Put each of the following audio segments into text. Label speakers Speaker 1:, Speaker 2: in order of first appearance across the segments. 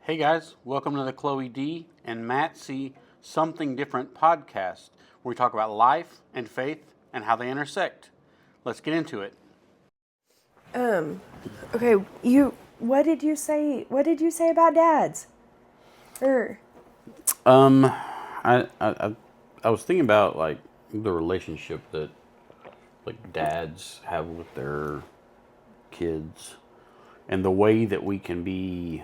Speaker 1: Hey guys, welcome to the Chloe D and Matt C Something Different podcast, where we talk about life and faith and how they intersect. Let's get into it.
Speaker 2: Okay, what did you say about dads?
Speaker 1: I was thinking about like the relationship that like dads have with their kids, and the way that we can be.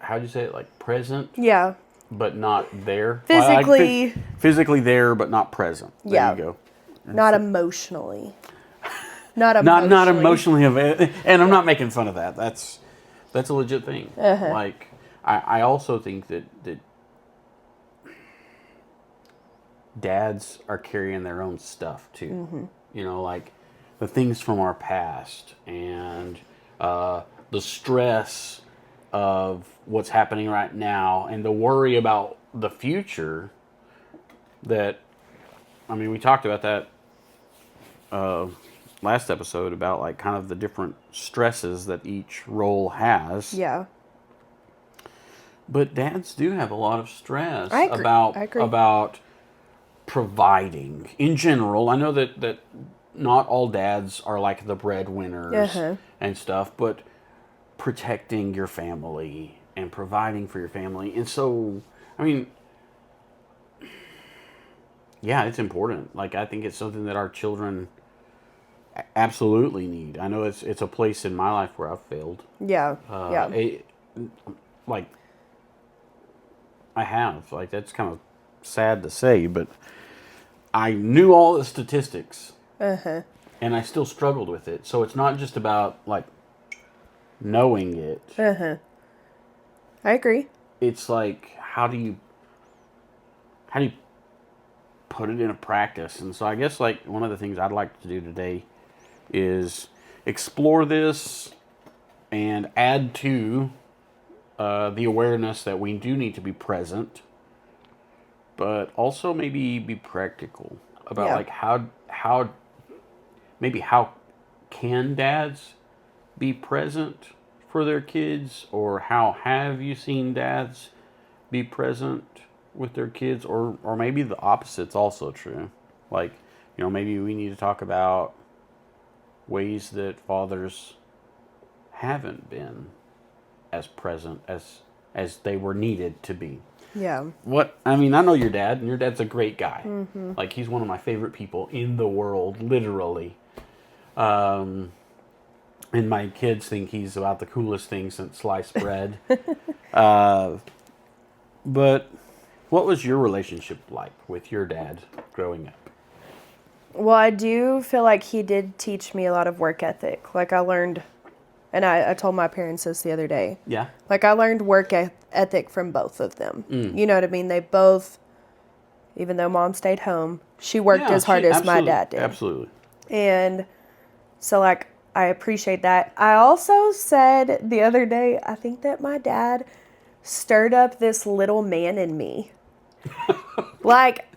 Speaker 1: How'd you say it? Like present,
Speaker 2: Yeah.
Speaker 1: but not there.
Speaker 2: Physically.
Speaker 1: Physically there, but not present. There
Speaker 2: Yeah.
Speaker 1: you go.
Speaker 2: Not emotionally.
Speaker 1: Not emotionally and I'm not making fun of that. That's a legit thing. Like I also think that dads are carrying their own stuff too.
Speaker 2: Mm-hmm.
Speaker 1: You know, like the things from our past and the stress of what's happening right now and the worry about the future. That, I mean, we talked about that last episode about like kind of the different stresses that each role has.
Speaker 2: Yeah.
Speaker 1: But dads do have a lot of stress
Speaker 2: I agree.
Speaker 1: about providing in general. I know that not all dads are like the breadwinners and stuff, but protecting your family and providing for your family. And so, I mean, yeah, it's important. Like, I think it's something that our children absolutely need. I know it's a place in my life where I've failed.
Speaker 2: Yeah.
Speaker 1: Like, I have. Like, that's kind of sad to say, but I knew all the statistics. And I still struggled with it. So it's not just about, like, knowing it.
Speaker 2: I agree.
Speaker 1: It's like, how do you put it into practice? And so I guess, like, one of the things I'd like to do today is explore this and add to the awareness that we do need to be present, but also maybe be practical about like how can dads be present for their kids, or how have you seen dads be present with their kids, or maybe the opposite's also true. Like, you know, maybe we need to talk about ways that fathers haven't been as present as they were needed to be.
Speaker 2: Yeah.
Speaker 1: I know your dad, and your dad's a great guy. Like, he's one of my favorite people in the world, literally. And my kids think he's about the coolest thing since sliced bread. But what was your relationship like with your dad growing up?
Speaker 2: Well, I do feel like he did teach me a lot of work ethic. Like, I learned, and I told my parents this the other day.
Speaker 1: Yeah.
Speaker 2: Like, I learned work ethic from both of them. You know what I mean? They both, even though mom stayed home, she worked as hard as my dad did.
Speaker 1: Absolutely.
Speaker 2: And so, like, I appreciate that. I also said the other day, I think that my dad stirred up this little man in me. Like,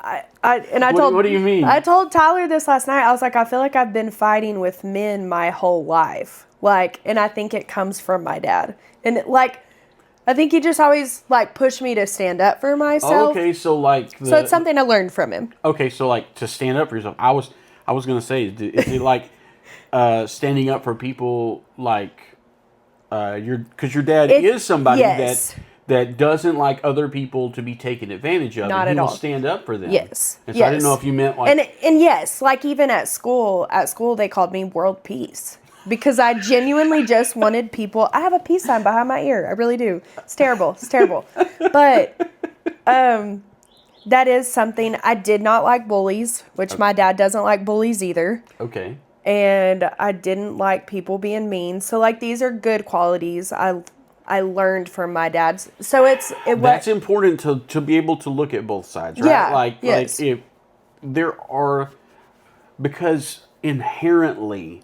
Speaker 1: What do you mean?
Speaker 2: I told Tyler this last night. I was like, I feel like I've been fighting with men my whole life. Like, and I think it comes from my dad. And I think he just always pushed me to stand up for myself.
Speaker 1: Okay, so
Speaker 2: so it's something I learned from him.
Speaker 1: Okay, so to stand up for yourself. I was gonna say, is it like standing up for people because your dad is somebody that doesn't like other people to be taken advantage of.
Speaker 2: Not
Speaker 1: and
Speaker 2: at all.
Speaker 1: He will stand up for them.
Speaker 2: Yes.
Speaker 1: And so I didn't know if you meant
Speaker 2: and yes, even at school they called me World Peace. Because I genuinely just wanted people. I have a peace sign behind my ear. I really do. It's terrible. But that is something. I did not like bullies, which my dad doesn't like bullies either.
Speaker 1: Okay.
Speaker 2: And I didn't like people being mean. So these are good qualities I learned from my dad. So
Speaker 1: that's important to be able to look at both sides, right?
Speaker 2: Yeah. Yes.
Speaker 1: Like if there are, because inherently,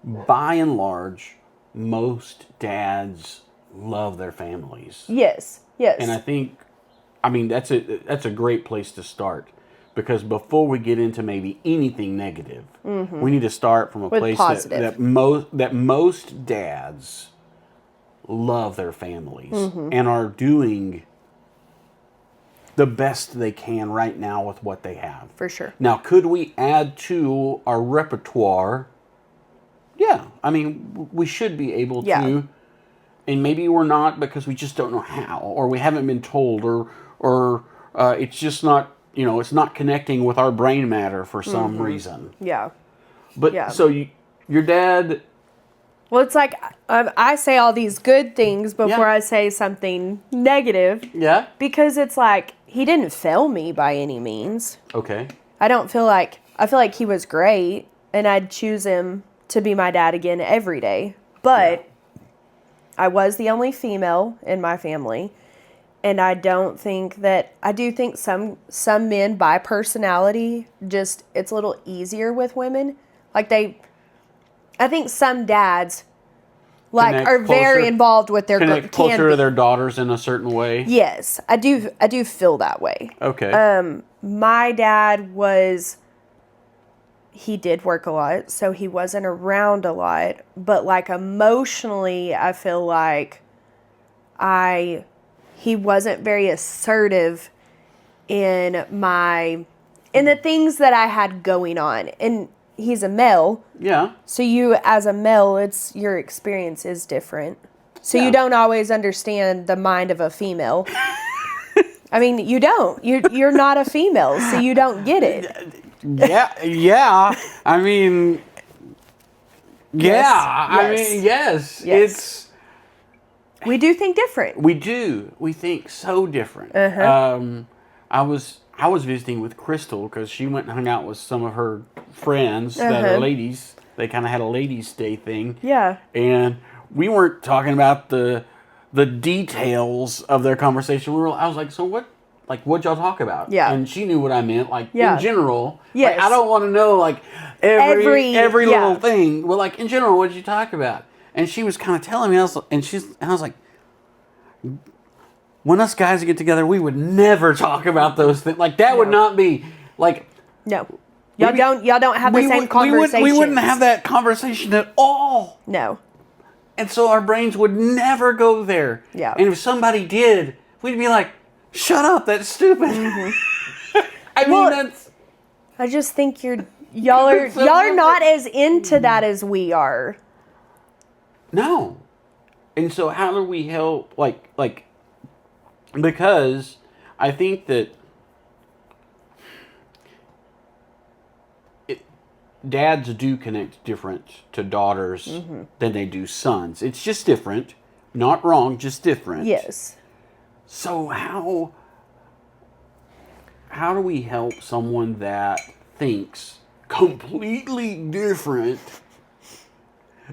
Speaker 1: by and large, most dads love their families.
Speaker 2: Yes.
Speaker 1: And I think, that's a great place to start. Because before we get into maybe anything negative, we need to start from a
Speaker 2: With
Speaker 1: place
Speaker 2: positive.
Speaker 1: that most dads love their families and are doing the best they can right now with what they have.
Speaker 2: For sure.
Speaker 1: Now, could we add to our repertoire? Yeah, I mean, we should be able
Speaker 2: Yeah.
Speaker 1: to, and maybe we're not because we just don't know how, or we haven't been told, or it's just not, it's not connecting with our brain matter for some reason.
Speaker 2: Yeah.
Speaker 1: But
Speaker 2: Yeah.
Speaker 1: so your dad,
Speaker 2: Well, it's like I say all these good things before
Speaker 1: Yeah.
Speaker 2: I say something negative
Speaker 1: yeah,
Speaker 2: because it's like he didn't fail me by any means.
Speaker 1: okay,
Speaker 2: I feel like he was great and I'd choose him to be my dad again every day. But I was the only female in my family. And I do think some men by personality just it's a little easier with women. Like I think some dads
Speaker 1: Connect
Speaker 2: are very
Speaker 1: closer-
Speaker 2: involved with their
Speaker 1: connect
Speaker 2: can
Speaker 1: closer
Speaker 2: be.
Speaker 1: to their daughters in a certain way.
Speaker 2: Yes, I do feel that way.
Speaker 1: Okay,
Speaker 2: My dad he did work a lot, so he wasn't around a lot, but like emotionally, I feel like he wasn't very assertive in the things that I had going on. And he's a male,
Speaker 1: yeah,
Speaker 2: so you as a male, your experience is different. So
Speaker 1: Yeah.
Speaker 2: you don't always understand the mind of a female. I mean, you don't. You're not a female, so you don't get it.
Speaker 1: yeah. I mean,
Speaker 2: Yes,
Speaker 1: I
Speaker 2: yes.
Speaker 1: mean, yes.
Speaker 2: Yes. We do think different.
Speaker 1: We do. We think so different. I was visiting with Crystal because she went and hung out with some of her friends that are ladies. They kind of had a ladies' day thing.
Speaker 2: Yeah.
Speaker 1: And we weren't talking about the details of their conversation. I was like, so what? Like, what'd y'all talk about?
Speaker 2: Yeah.
Speaker 1: And she knew what I meant. Like,
Speaker 2: Yeah.
Speaker 1: in general.
Speaker 2: Yes.
Speaker 1: Like, I don't want to know, like, every
Speaker 2: Yeah.
Speaker 1: little thing. Well, like, in general, what did you talk about? And she was kind of telling me, I was like, when us guys get together, we would never talk about those things. Like, that would not be, like...
Speaker 2: No. Y'all don't have the same conversation.
Speaker 1: We wouldn't have that conversation at all.
Speaker 2: No.
Speaker 1: And so our brains would never go there.
Speaker 2: Yeah.
Speaker 1: And if somebody did, we'd be like, shut up, that's stupid. I mean,
Speaker 2: Well,
Speaker 1: that's...
Speaker 2: I just think y'all are
Speaker 1: So
Speaker 2: y'all are
Speaker 1: different.
Speaker 2: not as into that as we are.
Speaker 1: No. And so how do we help, like, because I think that dads do connect different to daughters than they do sons. It's just different. Not wrong, just different.
Speaker 2: Yes.
Speaker 1: So how do we help someone that thinks completely different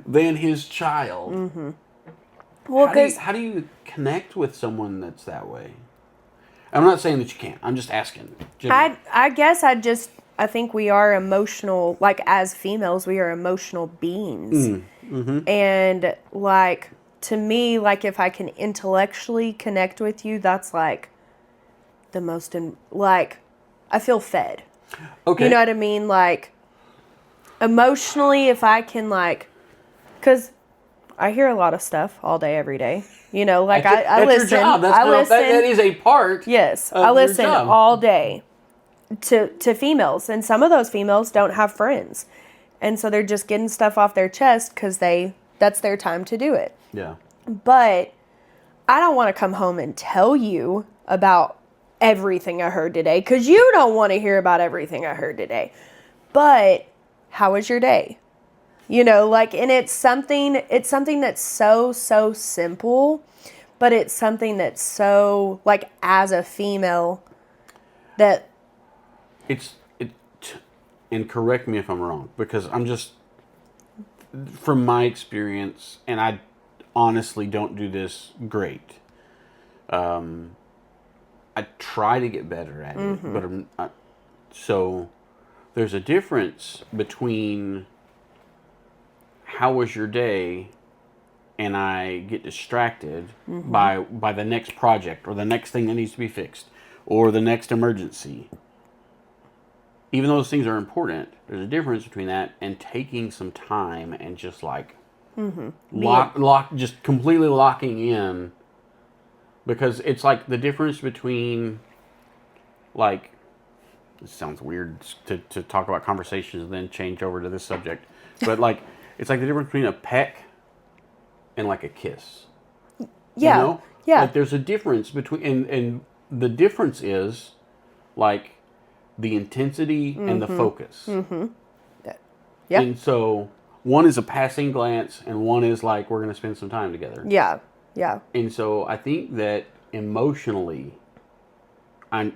Speaker 1: than his child?
Speaker 2: Well,
Speaker 1: How do you connect with someone that's that way? I'm not saying that you can't. I'm just asking. generally.
Speaker 2: I guess I think we are emotional, like as females, we are emotional beings. And like, to me, like if I can intellectually connect with you, that's like the most, like, I feel fed.
Speaker 1: Okay.
Speaker 2: You know what I mean? Like, emotionally, if I can, like, because I hear a lot of stuff all day, every day. You know, like
Speaker 1: That's
Speaker 2: I
Speaker 1: your
Speaker 2: listen.
Speaker 1: job. That's
Speaker 2: I
Speaker 1: not-
Speaker 2: listen.
Speaker 1: that is a part.
Speaker 2: Yes,
Speaker 1: of
Speaker 2: I
Speaker 1: your
Speaker 2: listen
Speaker 1: job.
Speaker 2: all day to females, and some of those females don't have friends, and so they're just getting stuff off their chest because that's their time to do it.
Speaker 1: Yeah.
Speaker 2: But I don't want to come home and tell you about everything I heard today because you don't want to hear about everything I heard today. But how was your day? You know, like, and it's something that's so simple, but it's something that's so, like, as a female, that,
Speaker 1: And correct me if I'm wrong, because I'm just, from my experience, and I honestly don't do this great. I try to get better at it, but so there's a difference between how was your day and I get distracted by the next project or the next thing that needs to be fixed or the next emergency. even though those things are important, there's a difference between that and taking some time and just like just completely locking in, because it's like the difference between like, it sounds weird to talk about conversations and then change over to this subject, but like it's like the difference between a peck and like a kiss.
Speaker 2: Yeah.
Speaker 1: You know?
Speaker 2: Yeah.
Speaker 1: Like there's a difference between, and the difference is like the intensity and the focus.
Speaker 2: Yeah.
Speaker 1: And so one is a passing glance and one is like, we're going to spend some time together.
Speaker 2: Yeah. Yeah.
Speaker 1: And so I think that emotionally, I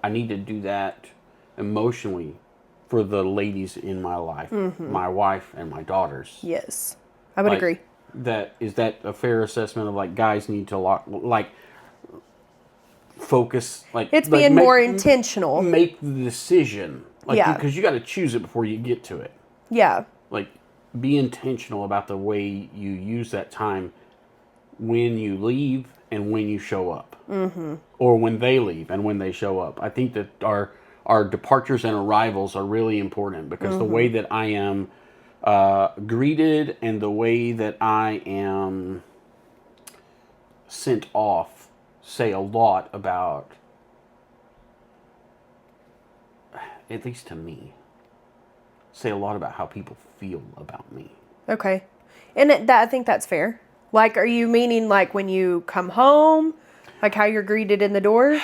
Speaker 1: need to do that emotionally for the ladies in my life, my wife and my daughters.
Speaker 2: Yes. I would
Speaker 1: Like,
Speaker 2: agree.
Speaker 1: Is that a fair assessment of like guys need to focus, like
Speaker 2: It's
Speaker 1: like
Speaker 2: being more intentional.
Speaker 1: make the decision, like,
Speaker 2: Yeah.
Speaker 1: because you got to choose it before you get to it.
Speaker 2: Yeah.
Speaker 1: Like, be intentional about the way you use that time when you leave and when you show up, or when they leave and when they show up. I think that our departures and arrivals are really important, because the way that I am greeted and the way that I am sent off say a lot about, at least to me, say a lot about how people feel about me.
Speaker 2: Okay. And I think that's fair. Like, are you meaning like when you come home, like how you're greeted in the door?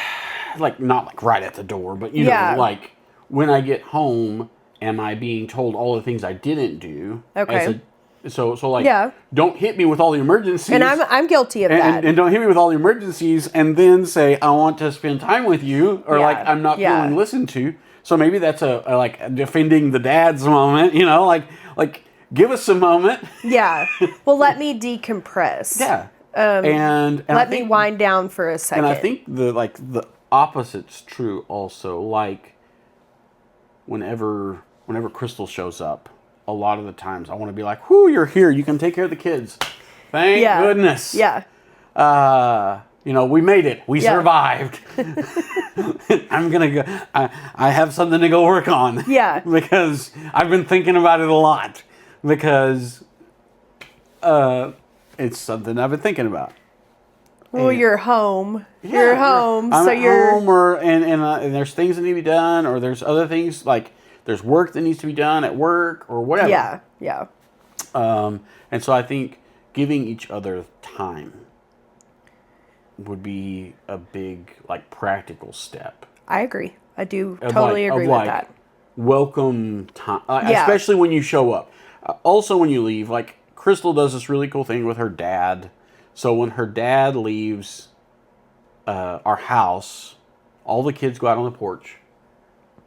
Speaker 1: Like, not like right at the door, but you
Speaker 2: Yeah.
Speaker 1: know, like when I get home, am I being told all the things I didn't do?
Speaker 2: Okay.
Speaker 1: So like,
Speaker 2: Yeah.
Speaker 1: don't hit me with all the emergencies.
Speaker 2: And I'm guilty of that.
Speaker 1: And don't hit me with all the emergencies and then say, I want to spend time with you, or
Speaker 2: Yeah.
Speaker 1: like I'm not
Speaker 2: Yeah.
Speaker 1: feeling listened to. So maybe that's a like defending the dad's moment, you know, like give us a moment.
Speaker 2: Yeah. Well, let me decompress.
Speaker 1: Yeah. And I
Speaker 2: Let me
Speaker 1: think,
Speaker 2: wind down for a second.
Speaker 1: and I think the opposite's true also. Like whenever Crystal shows up, a lot of the times I want to be like, "Whoo, you're here. You can take care of the kids. Thank
Speaker 2: Yeah.
Speaker 1: goodness."
Speaker 2: Yeah.
Speaker 1: You know, we made it. We
Speaker 2: Yeah.
Speaker 1: survived. I'm gonna go. I have something to go work on.
Speaker 2: Yeah.
Speaker 1: Because I've been thinking about it a lot. Because it's something I've been thinking about.
Speaker 2: Well,
Speaker 1: And-
Speaker 2: you're home.
Speaker 1: Yeah,
Speaker 2: You're home,
Speaker 1: I'm
Speaker 2: so
Speaker 1: at
Speaker 2: you're.
Speaker 1: home, and there's things that need to be done, or there's other things like there's work that needs to be done at work or whatever.
Speaker 2: Yeah. Yeah.
Speaker 1: And so I think giving each other time would be a big, like, practical step.
Speaker 2: I agree. I do
Speaker 1: Of
Speaker 2: totally
Speaker 1: like-
Speaker 2: agree
Speaker 1: of
Speaker 2: with
Speaker 1: like
Speaker 2: that.
Speaker 1: Welcome time,
Speaker 2: Yeah.
Speaker 1: especially when you show up. Also, when you leave, like Crystal does this really cool thing with her dad. So when her dad leaves our house, all the kids go out on the porch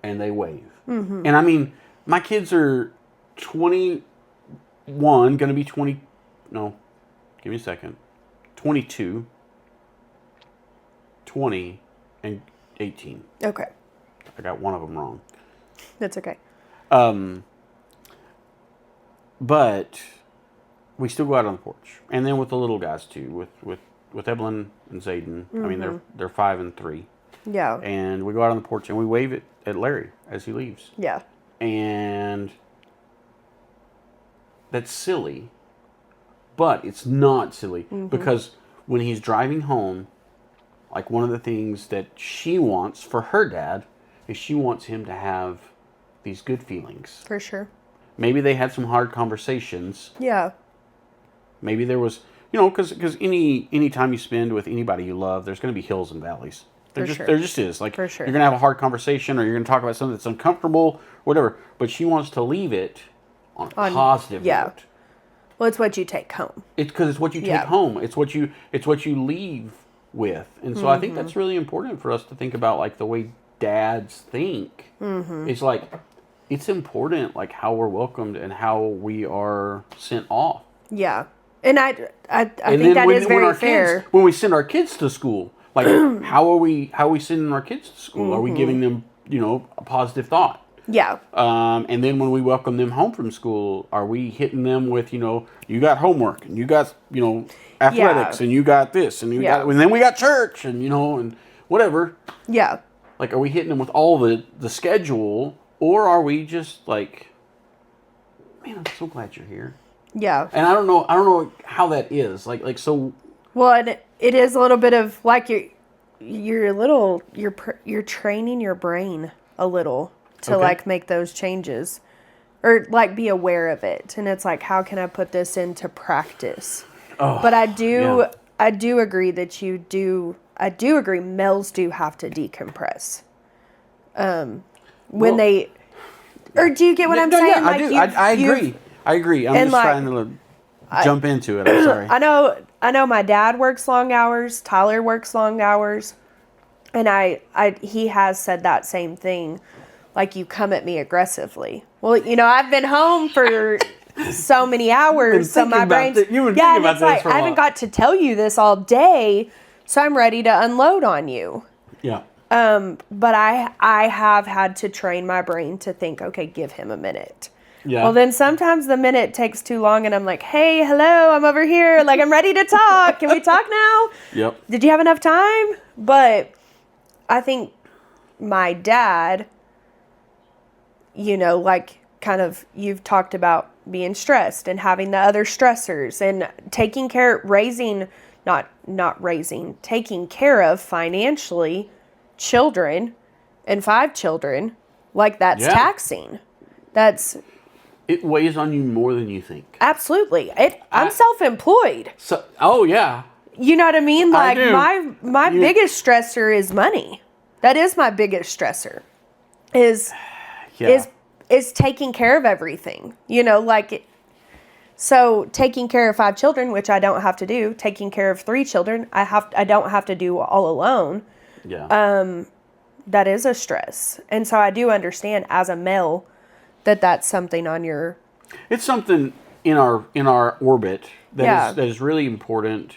Speaker 1: and they wave. Mm-hmm. And I mean, my kids are 21, going to be 20. No, give me a second. 22, 20, and 18.
Speaker 2: Okay.
Speaker 1: I got one of them wrong.
Speaker 2: That's okay.
Speaker 1: But we still go out on the porch, and then with the little guys too, with Evelyn and Zayden. I mean, they're 5 and 3,
Speaker 2: Yeah.
Speaker 1: and we go out on the porch and we wave at Larry as he leaves,
Speaker 2: Yeah.
Speaker 1: and that's silly, but it's not silly because when he's driving home, like one of the things that she wants for her dad is she wants him to have these good feelings.
Speaker 2: For sure.
Speaker 1: Maybe they had some hard conversations.
Speaker 2: Yeah.
Speaker 1: Maybe there was, you know, because any time you spend with anybody you love, there's going to be hills and valleys.
Speaker 2: For sure.
Speaker 1: There just is. Like,
Speaker 2: For sure.
Speaker 1: you're going to have a hard conversation, or you're going to talk about something that's uncomfortable, whatever. But she wants to leave it on a positive
Speaker 2: yeah.
Speaker 1: note.
Speaker 2: Well, it's what you take home.
Speaker 1: It's because it's what you take
Speaker 2: Yeah.
Speaker 1: home. It's what you leave with. And so I think that's really important for us to think about, like, the way dads think. It's like, it's important, like, how we're welcomed and how we are sent off.
Speaker 2: Yeah. And I
Speaker 1: And
Speaker 2: think that is very
Speaker 1: our
Speaker 2: fair.
Speaker 1: kids, when we send our kids to school, like how are we sending our kids to school? Are we giving them, you know, a positive thought?
Speaker 2: Yeah.
Speaker 1: And then when we welcome them home from school, are we hitting them with, you know, you got homework and you got, you know, athletics and you got this and you got, and then we got church and, you know, and whatever.
Speaker 2: Yeah.
Speaker 1: Like, are we hitting them with all the schedule, Or are we just like, man, I'm so glad you're here.
Speaker 2: Yeah.
Speaker 1: And I don't know how that is. Like so.
Speaker 2: Well, and it is a little bit of like you're training your brain a little to
Speaker 1: Okay.
Speaker 2: like make those changes or like be aware of it. And it's like, how can I put this into practice?
Speaker 1: Oh,
Speaker 2: But I
Speaker 1: yeah.
Speaker 2: do agree that I do agree males do have to decompress. When
Speaker 1: Well,
Speaker 2: they, or do you get what I'm
Speaker 1: no,
Speaker 2: saying?
Speaker 1: yeah, I do. I agree. I agree. I'm
Speaker 2: and
Speaker 1: just
Speaker 2: like,
Speaker 1: trying to jump into it. I'm sorry.
Speaker 2: I know my dad works long hours, Tyler works long hours, and he has said that same thing. Like, you come at me aggressively. Well, I've been home for so many hours, so my brain's
Speaker 1: you've been
Speaker 2: yeah,
Speaker 1: thinking
Speaker 2: and
Speaker 1: about
Speaker 2: it's
Speaker 1: this
Speaker 2: like
Speaker 1: for a
Speaker 2: I haven't
Speaker 1: while.
Speaker 2: got to tell you this all day, so I'm ready to unload on you.
Speaker 1: Yeah.
Speaker 2: But I have had to train my brain to think, okay, give him a minute.
Speaker 1: Yeah.
Speaker 2: Well, then sometimes the minute takes too long, and I'm like, hey, hello, I'm over here. Like, I'm ready to talk. Can we talk now?
Speaker 1: Yep.
Speaker 2: Did you have enough time? But I think my dad, like kind of you've talked about being stressed and having the other stressors and taking care, taking care of financially children and 5 children, like that's
Speaker 1: Yeah.
Speaker 2: taxing. That's
Speaker 1: It weighs on you more than you think.
Speaker 2: absolutely I'm self-employed.
Speaker 1: So, oh yeah.
Speaker 2: You know what I mean?
Speaker 1: I
Speaker 2: Like
Speaker 1: do.
Speaker 2: my biggest stressor is money. That is my biggest stressor.
Speaker 1: Yeah.
Speaker 2: Is taking care of everything. So taking care of 5 children, which I don't have to do, taking care of 3 children, I don't have to do all alone.
Speaker 1: Yeah.
Speaker 2: That is a stress. And so I do understand as a male that's something on your
Speaker 1: It's something in our orbit
Speaker 2: Yeah.
Speaker 1: that is really important.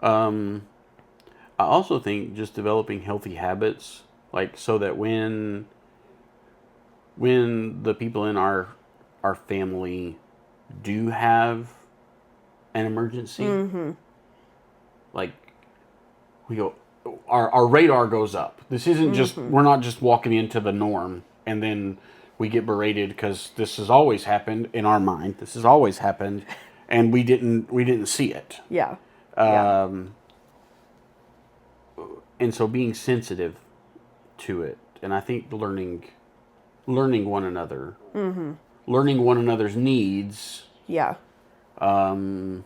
Speaker 1: I also think just developing healthy habits, like so that when the people in our family do have an emergency, like we go, our radar goes up. This isn't just we're not just walking into the norm and then we get berated because this has always happened in our mind. This has always happened, and we didn't see it.
Speaker 2: yeah.
Speaker 1: And so being sensitive to it, and I think learning one another, learning one another's needs,
Speaker 2: Yeah.
Speaker 1: and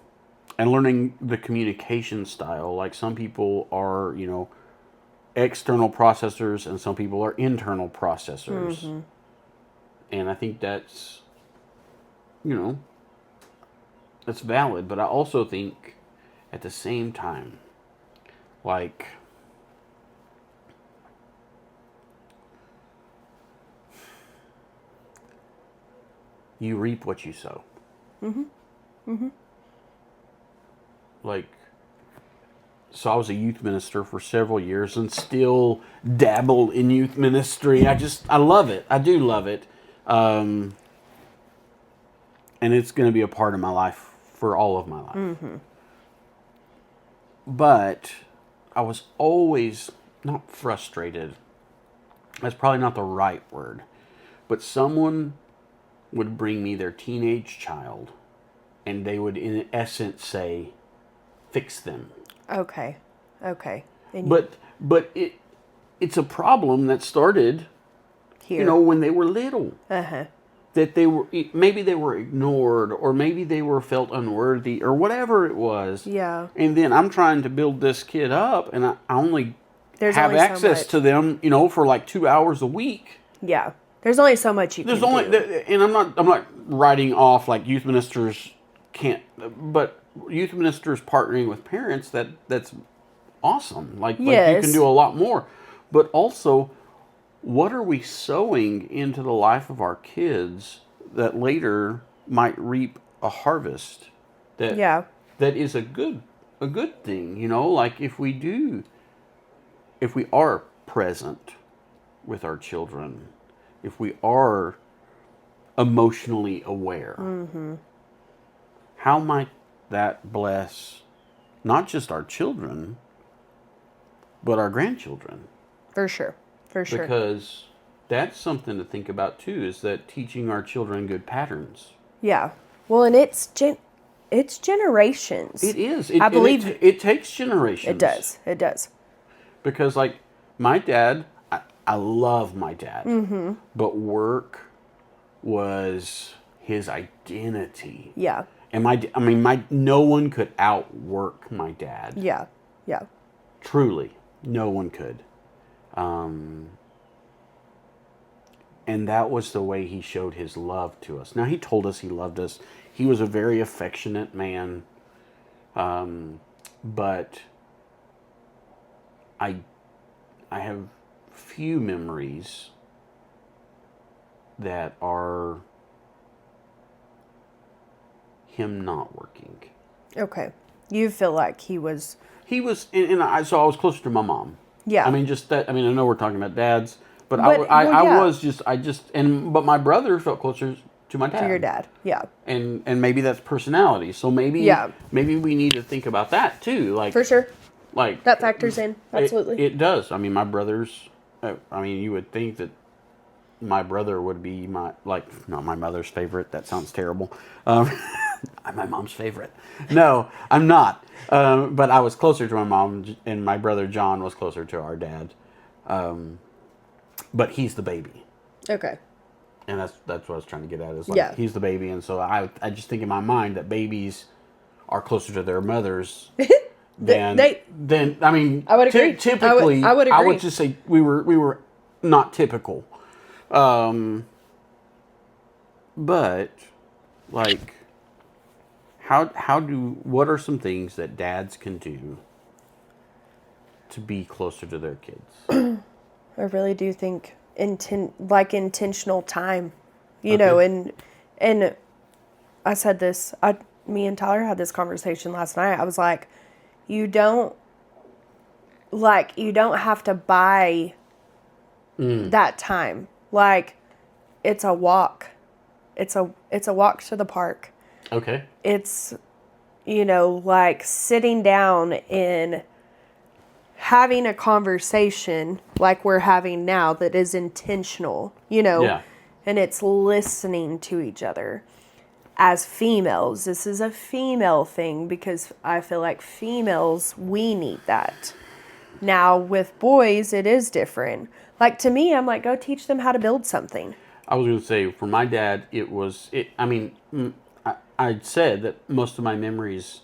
Speaker 1: learning the communication style. Like some people are, external processors, and some people are internal processors. And I think that's, that's valid. But I also think at the same time, like, you reap what you sow. Like, so I was a youth minister for several years and still dabble in youth ministry. I love it. I do love it. And it's going to be a part of my life for all of my life. But I was always not frustrated. That's probably not the right word. But someone would bring me their teenage child, and they would, in essence, say, fix them.
Speaker 2: Okay. And
Speaker 1: But it's a problem that started,
Speaker 2: here.
Speaker 1: when they were little.
Speaker 2: Uh-huh.
Speaker 1: That maybe they were ignored, or maybe they were felt unworthy, or whatever it was.
Speaker 2: Yeah.
Speaker 1: And then I'm trying to build this kid up, and I only
Speaker 2: There's
Speaker 1: have
Speaker 2: only so
Speaker 1: access
Speaker 2: much.
Speaker 1: to them, for like 2 hours a week.
Speaker 2: Yeah. There's only so much you
Speaker 1: There's
Speaker 2: can
Speaker 1: only,
Speaker 2: do.
Speaker 1: and I'm not writing off like youth ministers can't, but youth ministers partnering with parents, that's awesome. Like you
Speaker 2: Yes.
Speaker 1: can do a lot more. But also, what are we sowing into the life of our kids that later might reap a harvest that
Speaker 2: Yeah.
Speaker 1: that is a good thing, like if we are present with our children, if we are emotionally aware, how might that bless not just our children, but our grandchildren?
Speaker 2: For sure.
Speaker 1: Because that's something to think about too, is that teaching our children good patterns.
Speaker 2: Yeah. Well, and it's generations.
Speaker 1: It is.
Speaker 2: I believe
Speaker 1: it takes generations.
Speaker 2: it does. It does.
Speaker 1: Because, like, my dad, I love my dad, but work was his identity.
Speaker 2: Yeah.
Speaker 1: And no one could outwork my dad.
Speaker 2: Yeah. Yeah.
Speaker 1: Truly, no one could. And that was the way he showed his love to us. Now, he told us he loved us. He was a very affectionate man. But I have few memories that are him not working.
Speaker 2: Okay. You feel like he was.
Speaker 1: So I was closer to my mom.
Speaker 2: Yeah.
Speaker 1: I mean, just that. I mean, I know we're talking about dads, but
Speaker 2: But,
Speaker 1: I
Speaker 2: yeah.
Speaker 1: was just, but my brother felt closer to my dad.
Speaker 2: To your dad. Yeah.
Speaker 1: And maybe that's personality. So maybe we need to think about that too. Like,
Speaker 2: For sure.
Speaker 1: like
Speaker 2: That factors in. Absolutely.
Speaker 1: It does. I mean, my brothers. I mean, you would think that my brother would be not my mother's favorite. That sounds terrible. I'm my mom's favorite. No, I'm not. But I was closer to my mom, and my brother John was closer to our dad. But he's the baby,
Speaker 2: Okay.
Speaker 1: and that's what I was trying to get at. Is he's the baby, and so I just think in my mind that babies are closer to their mothers. Than I mean,
Speaker 2: I would agree.
Speaker 1: Typically,
Speaker 2: I would agree.
Speaker 1: I would just say we were not typical. But like, what are some things that dads can do to be closer to their kids?
Speaker 2: I really do think intentional time, you know, and I said this, me and Tyler had this conversation last night. I was like, you don't have to buy that time. Like, it's a walk. It's a walk to the park.
Speaker 1: Okay.
Speaker 2: It's, like sitting down and having a conversation like we're having now that is intentional,
Speaker 1: Yeah.
Speaker 2: and it's listening to each other. As females, this is a female thing because I feel like females, we need that. Now with boys, it is different. Like, to me, I'm like, go teach them how to build something.
Speaker 1: I was going to say, for my dad, I said that most of my memories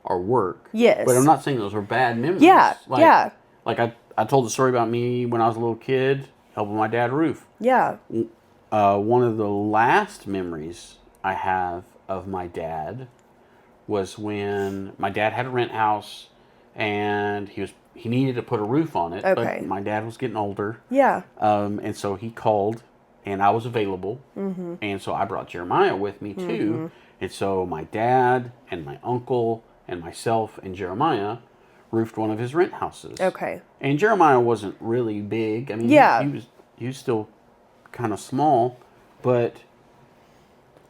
Speaker 1: are work.
Speaker 2: Yes.
Speaker 1: But I'm not saying those are bad memories.
Speaker 2: Yeah, yeah.
Speaker 1: Like I told the story about me when I was a little kid, helping my dad roof.
Speaker 2: Yeah.
Speaker 1: One of the last memories I have of my dad was when my dad had a rent house and he needed to put a roof on it.
Speaker 2: Okay.
Speaker 1: But my dad was getting older.
Speaker 2: Yeah.
Speaker 1: And so he called and I was available. Mm-hmm. And so I brought Jeremiah with me too. Mm-hmm. And so my dad and my uncle and myself and Jeremiah roofed one of his rent houses.
Speaker 2: Okay.
Speaker 1: And Jeremiah wasn't really big. I mean,
Speaker 2: yeah.
Speaker 1: he was still kind of small, but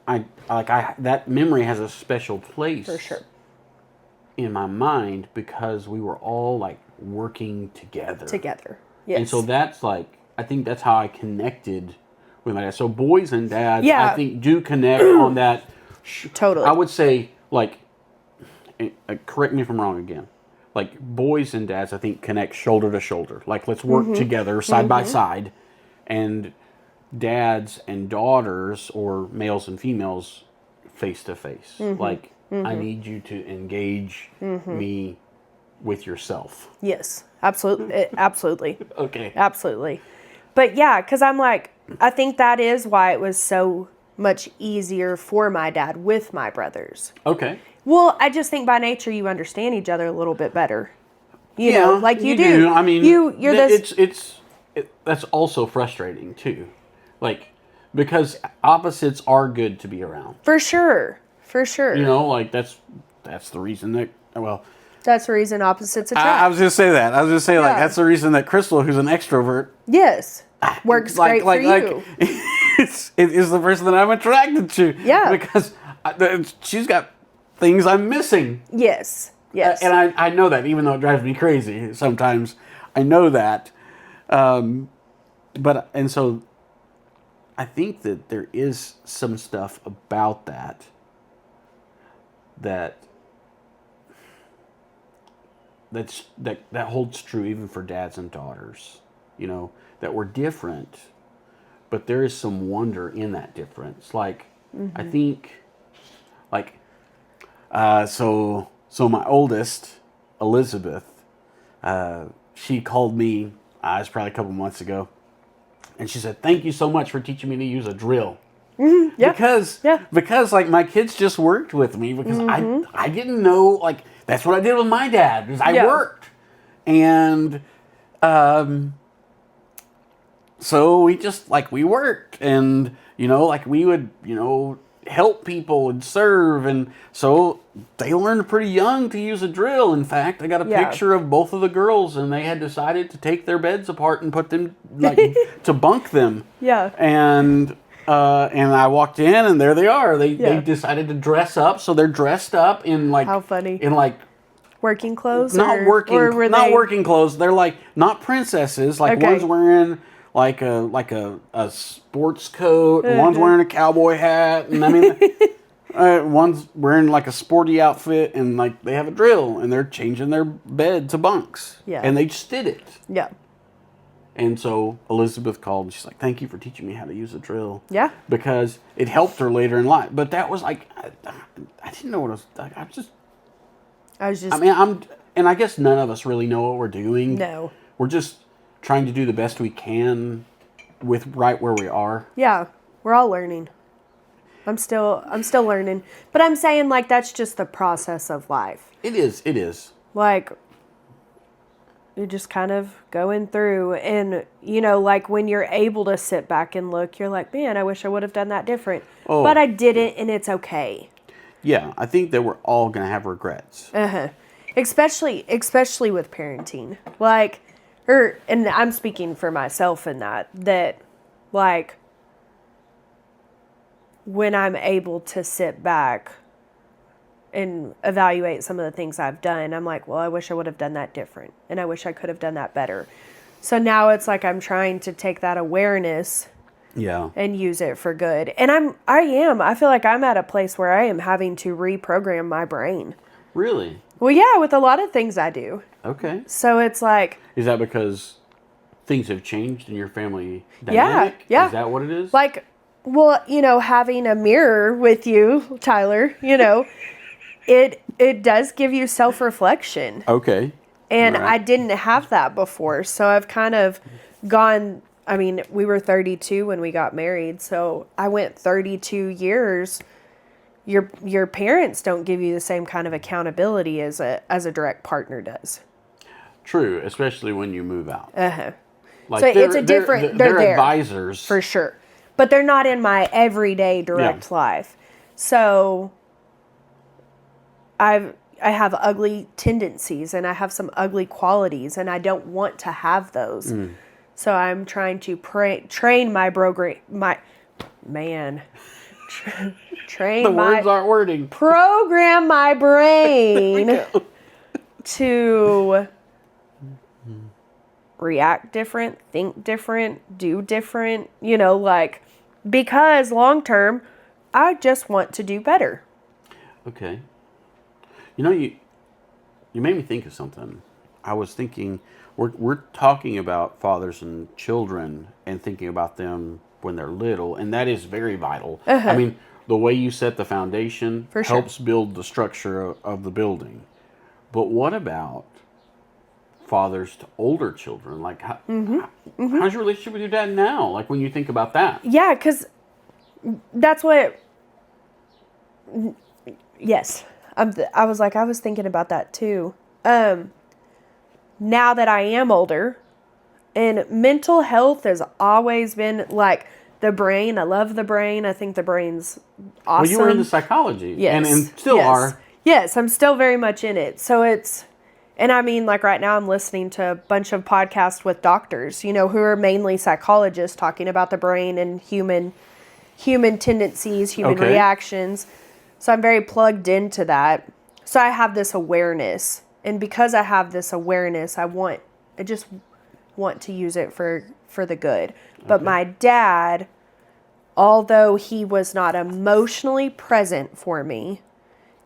Speaker 1: that memory has a special place
Speaker 2: for sure
Speaker 1: in my mind because we were all like working together.
Speaker 2: Yes.
Speaker 1: And so that's like, I think that's how I connected with my dad. So boys and dads, I think, do connect on that.
Speaker 2: Totally.
Speaker 1: I would say, like, correct me if I'm wrong again. Like, boys and dads, I think, connect shoulder to shoulder. Like, let's work together side by side. And dads and daughters, or males and females, face to face. Like, I need you to engage me with yourself.
Speaker 2: Yes, absolutely. Absolutely.
Speaker 1: Okay.
Speaker 2: Absolutely. But yeah, because I'm like, I think that is why it was so much easier for my dad with my brothers.
Speaker 1: Okay.
Speaker 2: Well, I just think by nature you understand each other a little bit better. You know, like you do.
Speaker 1: I mean,
Speaker 2: you're this.
Speaker 1: That's also frustrating too, like, because opposites are good to be around.
Speaker 2: For sure. For sure.
Speaker 1: You know, like that's the reason that
Speaker 2: that's the reason opposites attract.
Speaker 1: I was gonna say that. I was gonna say like that's the reason that Crystal, who's an extrovert,
Speaker 2: yes, works great for you.
Speaker 1: It is the person that I'm attracted to.
Speaker 2: Yeah,
Speaker 1: because she's got things I'm missing.
Speaker 2: Yes. Yes.
Speaker 1: And I know that, even though it drives me crazy sometimes. I know that. and so I think that there is some stuff about that that holds true even for dads and daughters, that we're different, but there is some wonder in that difference. Like, I think, like, so my oldest, Elizabeth, she called me, it was probably a couple months ago, and she said, "Thank you so much for teaching me to use a drill."
Speaker 2: Yeah.
Speaker 1: Because like my kids just worked with me because I didn't know, like, that's what I did with my dad, is I worked. And so we worked, and like we would help people and serve, and so they learned pretty young to use a drill. In fact, I got a picture of both of the girls, and they had decided to take their beds apart and put them, like, to bunk them.
Speaker 2: Yeah.
Speaker 1: And I walked in, and there they are. They decided to dress up, so they're dressed up in, like,
Speaker 2: how funny,
Speaker 1: in, like,
Speaker 2: working clothes,
Speaker 1: not working clothes. They're like not princesses. Like, one's wearing like a sports coat, and one's wearing a cowboy hat, and I mean, one's wearing like a sporty outfit, and like they have a drill, and they're changing their bed to bunks.
Speaker 2: Yeah.
Speaker 1: And they just did it.
Speaker 2: Yeah.
Speaker 1: And so Elizabeth called, and she's like, "Thank you for teaching me how to use a drill."
Speaker 2: Yeah.
Speaker 1: Because it helped her later in life. But that was like, I didn't know what it was. Like, I mean, and I guess none of us really know what we're doing.
Speaker 2: No.
Speaker 1: We're just trying to do the best we can with right where we are.
Speaker 2: Yeah. We're all learning. I'm still learning. But I'm saying, like, that's just the process of life.
Speaker 1: It is.
Speaker 2: Like, you're just kind of going through, and like when you're able to sit back and look, you're like, man, I wish I would have done that different.
Speaker 1: Oh.
Speaker 2: But I didn't, and it's okay.
Speaker 1: Yeah, I think that we're all gonna have regrets.
Speaker 2: Especially with parenting. Like, and I'm speaking for myself in that like, when I'm able to sit back and evaluate some of the things I've done, I'm like, well, I wish I would have done that different, and I wish I could have done that better. So now it's like I'm trying to take that awareness and use it for good. And I feel like I'm at a place where I am having to reprogram my brain.
Speaker 1: Really?
Speaker 2: Well, yeah, with a lot of things I do.
Speaker 1: Okay.
Speaker 2: So it's like...
Speaker 1: Is that because things have changed in your family dynamic?
Speaker 2: Yeah.
Speaker 1: Is that what it is?
Speaker 2: Like, well, having a mirror with you, Tyler, it does give you self-reflection.
Speaker 1: Okay.
Speaker 2: And I didn't have that before. So I've kind of gone... I mean, we were 32 when we got married, so I went 32 years. Your parents don't give you the same kind of accountability as a direct partner does.
Speaker 1: True, especially when you move out. Like,
Speaker 2: so it's a different. They're there,
Speaker 1: advisors
Speaker 2: for sure, but they're not in my everyday direct life. So I have ugly tendencies, and I have some ugly qualities, and I don't want to have those. So I'm trying to train my train
Speaker 1: the words aren't wording.
Speaker 2: Program my brain to react different, think different, do different, like, because long term, I just want to do better.
Speaker 1: Okay. You made me think of something. I was thinking, we're talking about fathers and children and thinking about them when they're little, and that is very vital. I mean, the way you set the foundation helps build the structure of the building. But what about fathers to older children? Like, how's your relationship with your dad now? Like, when you think about that?
Speaker 2: Yeah, because that's what... Yes. I was thinking about that too. Now that I am older, and mental health has always been like the brain. I love the brain. I think the brain's awesome.
Speaker 1: Well, you were in the psychology.
Speaker 2: Yes.
Speaker 1: And still are.
Speaker 2: Yes, I'm still very much in it. So and I mean, like right now I'm listening to a bunch of podcasts with doctors, who are mainly psychologists talking about the brain and human tendencies, human reactions. So I'm very plugged into that. So I have this awareness. And because I have this awareness, I want want to use it for the good. But my dad, although he was not emotionally present for me,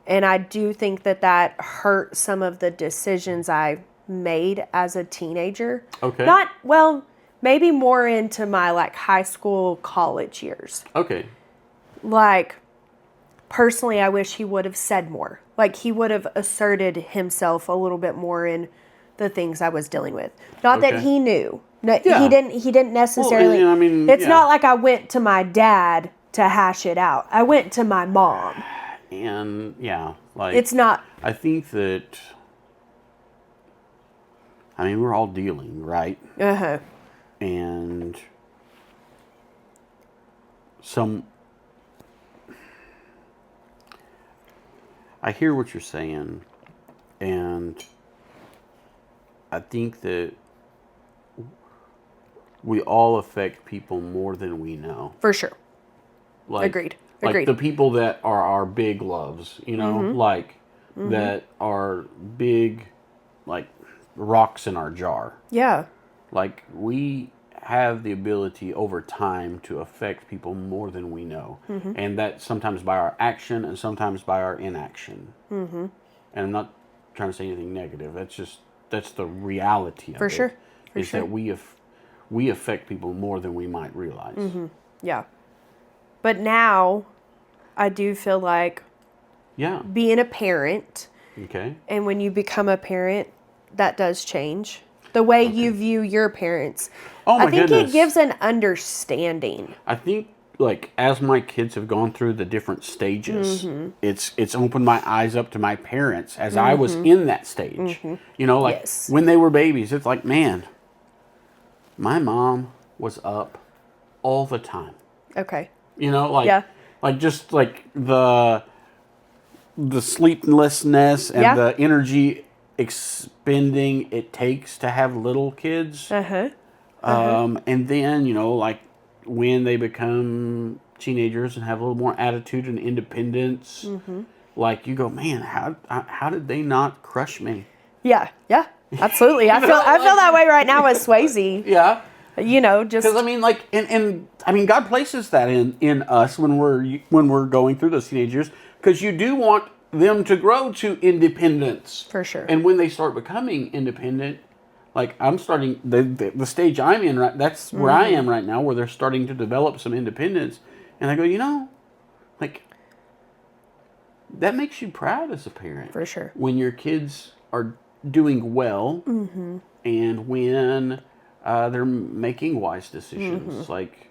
Speaker 2: and I do think that hurt some of the decisions I made as a teenager.
Speaker 1: Okay.
Speaker 2: Not, well, maybe more into my like high school, college years.
Speaker 1: Okay.
Speaker 2: Like, personally, I wish he would have said more. Like, he would have asserted himself a little bit more in the things I was dealing with. Not that
Speaker 1: Okay.
Speaker 2: he knew. No,
Speaker 1: Yeah.
Speaker 2: he didn't necessarily.
Speaker 1: and I mean,
Speaker 2: it's
Speaker 1: yeah.
Speaker 2: not like I went to my dad to hash it out. I went to my mom.
Speaker 1: And yeah, like
Speaker 2: It's not.
Speaker 1: I think that. I mean, we're all dealing, right?
Speaker 2: Uh-huh.
Speaker 1: And I hear what you're saying, and I think that we all affect people more than we know.
Speaker 2: For sure.
Speaker 1: Like,
Speaker 2: Agreed.
Speaker 1: Like
Speaker 2: Agreed.
Speaker 1: the people that are our big loves, you know, like that are big, like rocks in our jar.
Speaker 2: Yeah.
Speaker 1: Like we have the ability over time to affect people more than we know. And that sometimes by our action and sometimes by our inaction. And I'm not trying to say anything negative. That's the reality of
Speaker 2: For
Speaker 1: it.
Speaker 2: sure. For
Speaker 1: is
Speaker 2: sure.
Speaker 1: that we affect people more than we might realize.
Speaker 2: Yeah. But now, I do feel like
Speaker 1: Yeah.
Speaker 2: being a parent,
Speaker 1: Okay.
Speaker 2: and when you become a parent, that does change. The way you view your parents.
Speaker 1: Oh my
Speaker 2: I think
Speaker 1: goodness.
Speaker 2: it gives an understanding.
Speaker 1: I think like as my kids have gone through the different stages, it's opened my eyes up to my parents as I was in that stage. You know, like
Speaker 2: Yes.
Speaker 1: when they were babies, it's like, man, my mom was up all the time.
Speaker 2: Okay.
Speaker 1: You know, like
Speaker 2: Yeah.
Speaker 1: like just like the sleeplessness and
Speaker 2: Yeah.
Speaker 1: the energy expending it takes to have little kids.
Speaker 2: Uh-huh.
Speaker 1: And then, you know, like when they become teenagers and have a little more attitude and independence, like you go, man, how did they not crush me?
Speaker 2: Yeah. Yeah. Absolutely. I feel that way right now with Swayze.
Speaker 1: Yeah.
Speaker 2: You know, just
Speaker 1: Because I mean, like, and I mean, God places that in us when we're going through those teenage years, because you do want them to grow to independence.
Speaker 2: For sure.
Speaker 1: And when they start becoming independent, like I'm starting the stage I'm in, right? That's where I am right now, where they're starting to develop some independence, and I go, you know, like that makes you proud as a parent.
Speaker 2: For sure.
Speaker 1: When your kids are doing well, and when they're making wise decisions. Like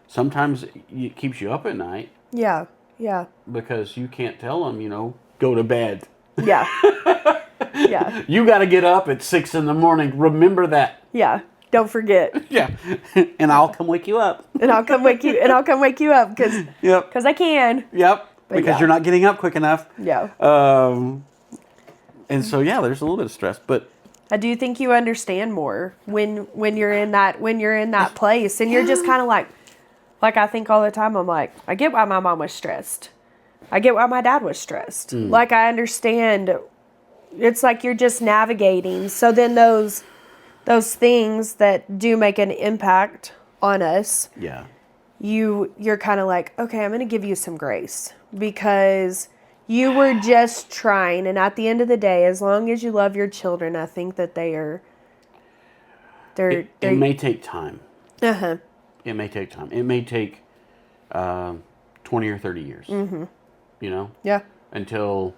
Speaker 1: sometimes it keeps you up at night
Speaker 2: Yeah. Yeah.
Speaker 1: because you can't tell them, you know, go to bed.
Speaker 2: Yeah. Yeah.
Speaker 1: You got to get up at 6 a.m. Remember that.
Speaker 2: Yeah. Don't forget.
Speaker 1: Yeah. And I'll come wake you up.
Speaker 2: And I'll come wake you up because
Speaker 1: Yep.
Speaker 2: I can.
Speaker 1: Yep. Because
Speaker 2: yeah.
Speaker 1: you're not getting up quick enough.
Speaker 2: Yeah.
Speaker 1: And so yeah, there's a little bit of stress, but
Speaker 2: I do think you understand more when you're in that place, and you're just kind of like I think all the time, I'm like, I get why my mom was stressed. I get why my dad was stressed. Like, I understand. It's like you're just navigating. So then those things that do make an impact on us,
Speaker 1: yeah.
Speaker 2: you're kind of like, okay, I'm going to give you some grace because you were just trying. And at the end of the day, as long as you love your children, I think that they're
Speaker 1: It may take time.
Speaker 2: uh-huh.
Speaker 1: It may take time. It may take 20 or 30 years. You know?
Speaker 2: Yeah.
Speaker 1: Until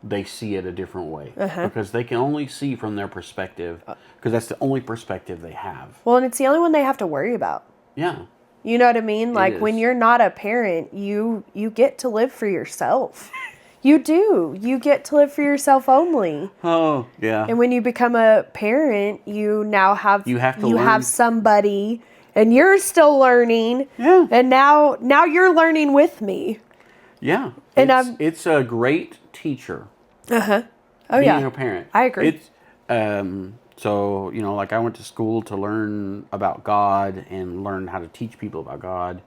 Speaker 1: they see it a different way. Because they can only see from their perspective, because that's the only perspective they have.
Speaker 2: Well, and it's the only one they have to worry about.
Speaker 1: Yeah.
Speaker 2: You know what I mean? Like, when
Speaker 1: is.
Speaker 2: you're not a parent, you get to live for yourself. You do. You get to live for yourself only.
Speaker 1: Oh, yeah.
Speaker 2: And when you become a parent, you now have
Speaker 1: You have to
Speaker 2: you
Speaker 1: learn.
Speaker 2: have somebody, and you're still learning.
Speaker 1: Yeah.
Speaker 2: And now you're learning with me.
Speaker 1: Yeah.
Speaker 2: And
Speaker 1: it's a great teacher.
Speaker 2: Oh
Speaker 1: being
Speaker 2: yeah.
Speaker 1: a parent.
Speaker 2: I agree.
Speaker 1: It's so, you know, like I went to school to learn about God and learn how to teach people about God.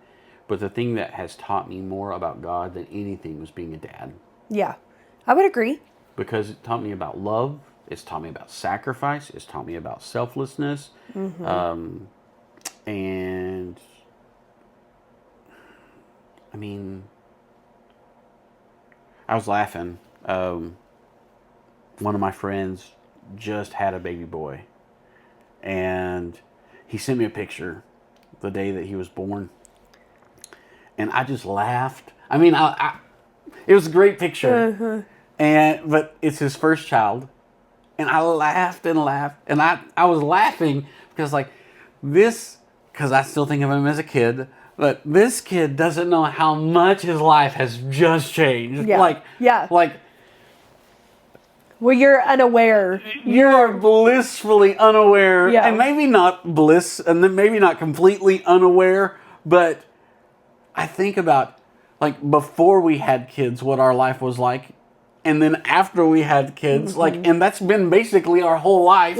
Speaker 1: But the thing that has taught me more about God than anything was being a dad.
Speaker 2: Yeah. I would agree.
Speaker 1: Because it taught me about love. It's taught me about sacrifice. It's taught me about selflessness. And I mean, I was laughing. One of my friends just had a baby boy, and he sent me a picture the day that he was born, and I just laughed. I mean, it was a great picture, but it's his first child, and I laughed and laughed, and I was laughing because like this, because I still think of him as a kid. But this kid doesn't know how much his life has just changed.
Speaker 2: Yeah.
Speaker 1: Like,
Speaker 2: well, you're unaware.
Speaker 1: you're blissfully unaware,
Speaker 2: Yeah.
Speaker 1: and maybe not bliss, and then maybe not completely unaware, but I think about, like, before we had kids, what our life was like, and then after we had kids, like, and that's been basically our whole life,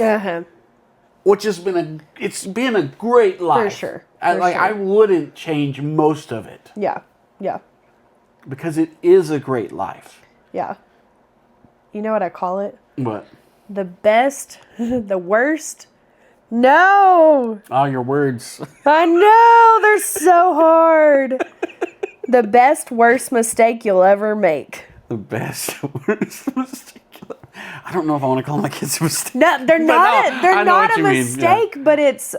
Speaker 1: which has been it's been a great life.
Speaker 2: For sure.
Speaker 1: I wouldn't change most of it.
Speaker 2: Yeah. Yeah.
Speaker 1: Because it is a great life.
Speaker 2: Yeah. You know what I call it?
Speaker 1: What?
Speaker 2: The best, the worst. No!
Speaker 1: Oh, your words.
Speaker 2: I know! They're so hard. The best, worst mistake you'll ever make.
Speaker 1: The best, worst mistake. I don't know if I want to call my kids a mistake.
Speaker 2: No, they're not. They're not a mistake, but it's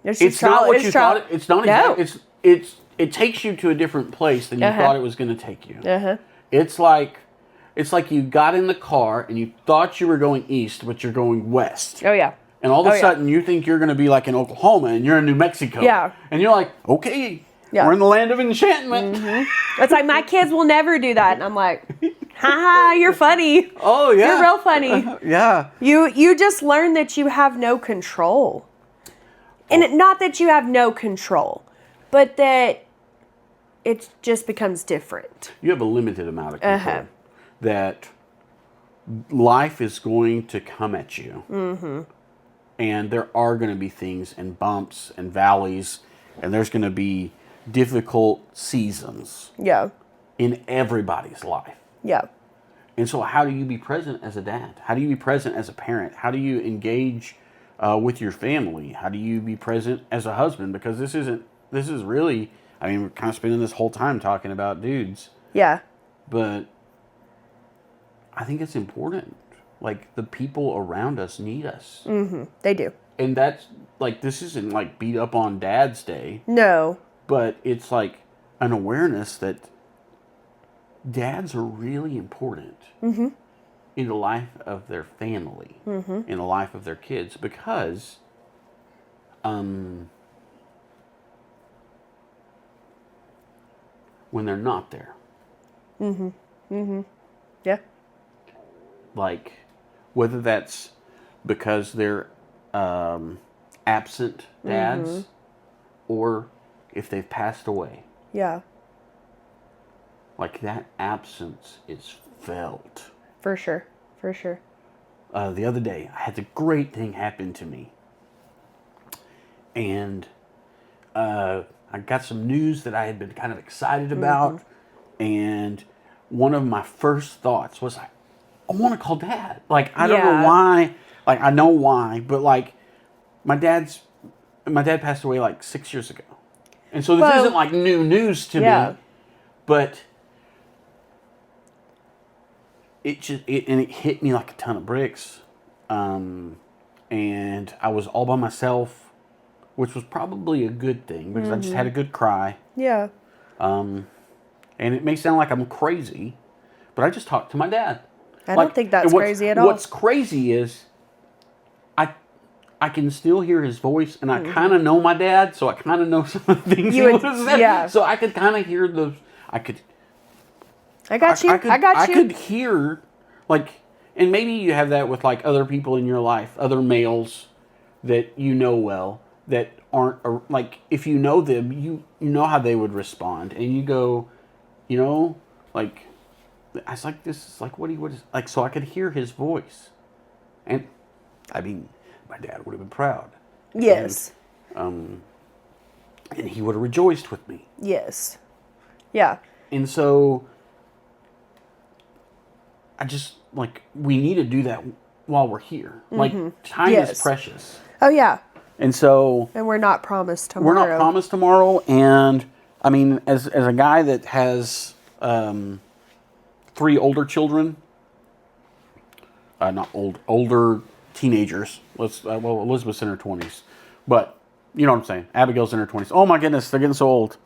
Speaker 1: It's not what you thought. It's not.
Speaker 2: No.
Speaker 1: It takes you to a different place than you thought it was going to take you. It's like you got in the car and you thought you were going east, but you're going west.
Speaker 2: Oh yeah.
Speaker 1: And all of a sudden you think you're going to be like in Oklahoma and you're in New Mexico.
Speaker 2: Yeah.
Speaker 1: And you're like, okay, we're in the land of enchantment.
Speaker 2: It's like my kids will never do that, and I'm like, haha, you're funny.
Speaker 1: Oh yeah.
Speaker 2: You're real funny.
Speaker 1: Yeah.
Speaker 2: You just learn that you have no control. And not that you have no control, but that it just becomes different.
Speaker 1: You have a limited amount of control. That life is going to come at you. And there are going to be things and bumps and valleys, and there's going to be difficult seasons
Speaker 2: Yeah.
Speaker 1: in everybody's life.
Speaker 2: Yeah.
Speaker 1: And so how do you be present as a dad? How do you be present as a parent? How do you engage with your family? How do you be present as a husband? Because this is really, I mean, we're kind of spending this whole time talking about dudes.
Speaker 2: Yeah.
Speaker 1: But I think it's important. Like, the people around us need us.
Speaker 2: They do.
Speaker 1: And that's, like, this isn't, like, beat up on Dad's Day.
Speaker 2: No.
Speaker 1: But it's, like, an awareness that dads are really important in the life of their family, in the life of their kids, because when they're not there.
Speaker 2: Yeah.
Speaker 1: Like, whether that's because they're absent dads or if they've passed away.
Speaker 2: Yeah.
Speaker 1: Like, that absence is felt.
Speaker 2: For sure. For sure.
Speaker 1: The other day, I had a great thing happen to me. And I got some news that I had been kind of excited about. And one of my first thoughts was, I want to call Dad. Like, I don't know why. Like, I know why. But, like, my dad passed away, like, 6 years ago. And so this isn't, like, new news to me. But it hit me like a ton of bricks. And I was all by myself, which was probably a good thing because I just had a good cry.
Speaker 2: Yeah.
Speaker 1: And it may sound like I'm crazy, but I just talked to my dad.
Speaker 2: I don't think that's crazy at all.
Speaker 1: What's crazy is I can still hear his voice, and I kind of know my dad, so I kind of know some of the things he would have said.
Speaker 2: Yeah.
Speaker 1: So I could kind of hear those.
Speaker 2: I got you. I got you.
Speaker 1: I could hear, like, and maybe you have that with, like, other people in your life, other males that you know well, that aren't, like, if you know them, you know how they would respond. And you go, you know, like, I was like, this is like, what is, like, so I could hear his voice. And, I mean, my dad would have been proud.
Speaker 2: Yes.
Speaker 1: And he would have rejoiced with me.
Speaker 2: Yes. Yeah.
Speaker 1: And so I just, like, we need to do that while we're here. Like, time is
Speaker 2: Yes.
Speaker 1: precious.
Speaker 2: Oh yeah.
Speaker 1: And so
Speaker 2: And we're not promised
Speaker 1: we're
Speaker 2: tomorrow.
Speaker 1: not promised tomorrow. And I mean, as a guy that has 3 older children, not older teenagers. Well, Elizabeth's in her 20s, but you know what I'm saying. Abigail's in her 20s. Oh my goodness, they're getting so old.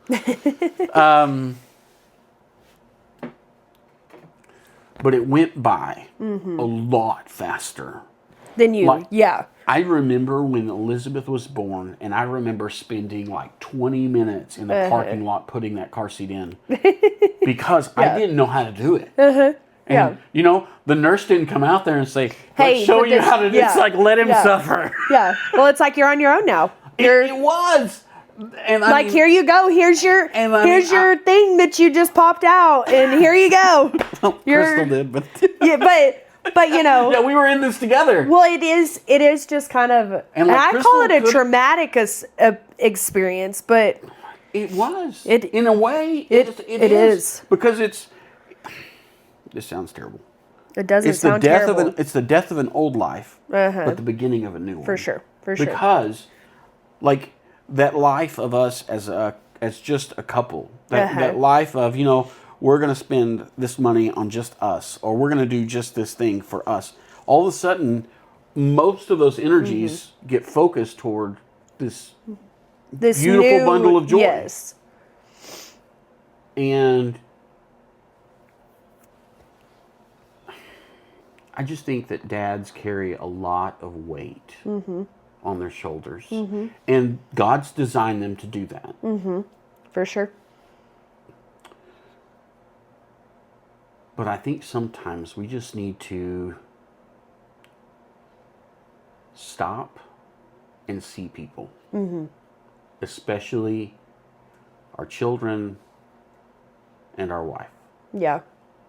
Speaker 1: But it went by a lot faster.
Speaker 2: Then you,
Speaker 1: Like-
Speaker 2: yeah.
Speaker 1: I remember when Elizabeth was born, and I remember spending like 20 minutes in the parking lot putting that car seat in because I didn't know how to do it. And,
Speaker 2: Yeah.
Speaker 1: you know, the nurse didn't come out there and say,
Speaker 2: Hey,
Speaker 1: let's show
Speaker 2: put
Speaker 1: you
Speaker 2: this-
Speaker 1: how to do it.
Speaker 2: yeah.
Speaker 1: It's like, let him
Speaker 2: Yeah.
Speaker 1: suffer.
Speaker 2: Yeah. Well, it's like you're on your own now. You're
Speaker 1: It was. And I
Speaker 2: like,
Speaker 1: mean,
Speaker 2: here you go. Here's your
Speaker 1: And I mean,
Speaker 2: thing that you just popped out, and here you go.
Speaker 1: Crystal did, but
Speaker 2: Yeah, but you know.
Speaker 1: yeah, we were in this together.
Speaker 2: Well, it is just kind of, and
Speaker 1: like
Speaker 2: I
Speaker 1: Crystal
Speaker 2: call it a
Speaker 1: could-
Speaker 2: traumatic experience, but
Speaker 1: It was.
Speaker 2: It-
Speaker 1: in a way,
Speaker 2: it is.
Speaker 1: because it's. This sounds terrible.
Speaker 2: it doesn't
Speaker 1: It's the
Speaker 2: sound
Speaker 1: death
Speaker 2: terrible.
Speaker 1: of it's the death of an old life,
Speaker 2: Uh-huh.
Speaker 1: but the beginning of a new one.
Speaker 2: For sure. For sure.
Speaker 1: Because, like, that life of us as just a couple, that life of, you know, we're gonna spend this money on just us, or we're gonna do just this thing for us. All of a sudden, most of those energies get focused toward this,
Speaker 2: This
Speaker 1: beautiful
Speaker 2: new,
Speaker 1: bundle of joy.
Speaker 2: Yes.
Speaker 1: and I just think that dads carry a lot of weight on their shoulders, and God's designed them to do that.
Speaker 2: For sure.
Speaker 1: But I think sometimes we just need to stop and see people, especially our children and our wife.
Speaker 2: Yeah.